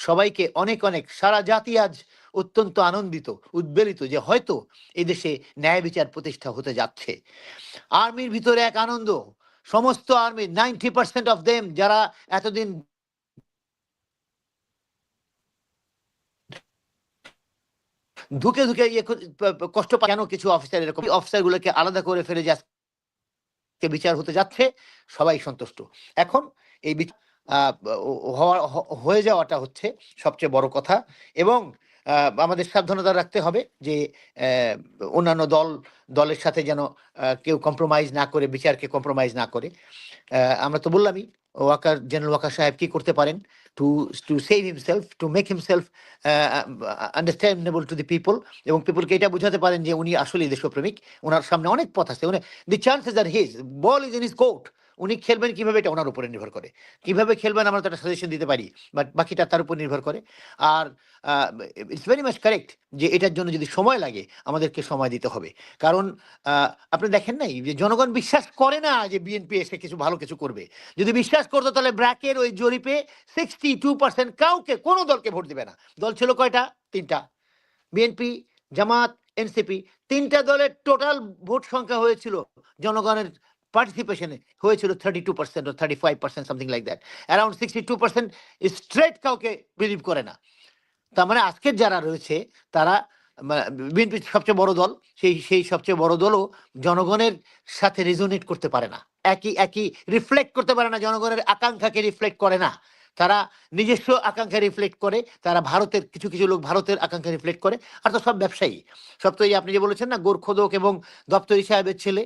সবাইকে অনেক অনেক, সারা জাতি আজ অত্যন্ত আনন্দিত, উদ্বেলিত যে হয়তো এই দেশে ন্যায় বিচার প্রতিষ্ঠা হতে যাচ্ছে। আর্মির ভিতরে এক আনন্দ, সমস্ত আর্মি 90% অফ দেম যারা এতদিন ধুকে কষ্ট পায়, কেন কিছু অফিসার এরকম অফিসার গুলোকে আলাদা করে ফেলে যে বিচার হতে যাচ্ছে, সবাই সন্তুষ্ট। এখন এই হয়ে যাওয়াটা হচ্ছে সবচেয়ে বড় কথা। এবং আমাদের সাবধানতা রাখতে হবে যে অন্যান্য দলের সাথে যেন কেউ কম্প্রোমাইজ না করে, বিচারকে কম্প্রোমাইজ না করে। আমরা তো বললামই জেনারেল ওয়াকার সাহেব কি করতে পারেন two save himself, to make himself understandable to the people, এবং পিপলকে এটা বুঝাতে পারেন যে উনি আসলে দেশপ্রেমিক, ওনার সামনে অনেক পথ আছে, the chances are his, ball is in his court, উনি খেলবেন কিভাবে এটা ওনার উপরে নির্ভর করে, কিভাবে খেলবেন আমরা তো একটা সাজেশন দিতে পারি, বাট বাকিটা তার উপর নির্ভর করে। আর ইটস ভেরি মাচ কারেক্ট যে এটার জন্য যদি সময় লাগে আমাদেরকে সময় দিতে হবে, কারণ আপনি দেখেন নাই যে জনগণ বিশ্বাস করে না যে বিএনপি এসে কিছু ভালো কিছু করবে। যদি বিশ্বাস করতো তাহলে ব্র্যাকের ওই জরিপে 62% কাউকে, কোনো দলকে ভোট দিবে না। দল ছিল কয়টা? 3টা, বিএনপি, জামাত, এনসিপি, 3টা দলের টোটাল ভোট সংখ্যা হয়েছিল, জনগণের পার্টিসিপেশনে হয়েছিল 32% or 35%, something like that. Around 62% straight কাউকে বিলিভ করে না। তার মানে আজকের যারা রয়েছে তারা, বিএনপি সবচেয়ে বড় দল, সেই সবচেয়ে বড় দলও জনগণের সাথে রেজোনেট করতে পারে না, একই রিফ্লেক্ট করতে পারে না, জনগণের আকাঙ্ক্ষাকে রিফ্লেক্ট করে না, তারা নিজস্ব আকাঙ্ক্ষা রিফ্লেক্ট করে, তারা ভারতের কিছু লোক ভারতের আকাঙ্ক্ষা রিফ্লেক্ট করে। আর তো সব ব্যবসায়ী, সব তো এই আপনি যে বলেছেন না গোরখোদক এবং দপ্তরি সাহেবের ছেলে,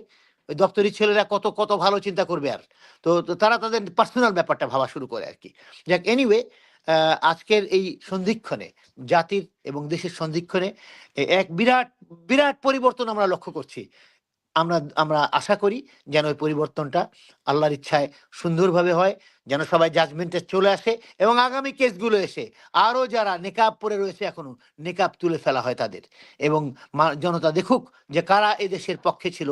ওই দপ্তরি ছেলেরা কত ভালো চিন্তা করবে, আর তো তারা তাদের পার্সোনাল ব্যাপারটা ভাবা শুরু করে আর কি। যাক, এনিওয়ে, আজকের এই সন্ধিক্ষণে, জাতির এবং দেশের সন্ধিক্ষণে এক বিরাট পরিবর্তন আমরা লক্ষ্য করছি। আমরা আশা করি যেন ওই পরিবর্তনটা আল্লাহর ইচ্ছায় সুন্দরভাবে হয়, যেন সবাই জাজমেন্টে চলে আসে, এবং আগামী কেসগুলো এসে আরো যারা নেকাব পরে রয়েছে এখনো, নেকাব তুলে ফেলা হয় তাদের, এবং জনতা দেখুক যে কারা এদেশের পক্ষে ছিল।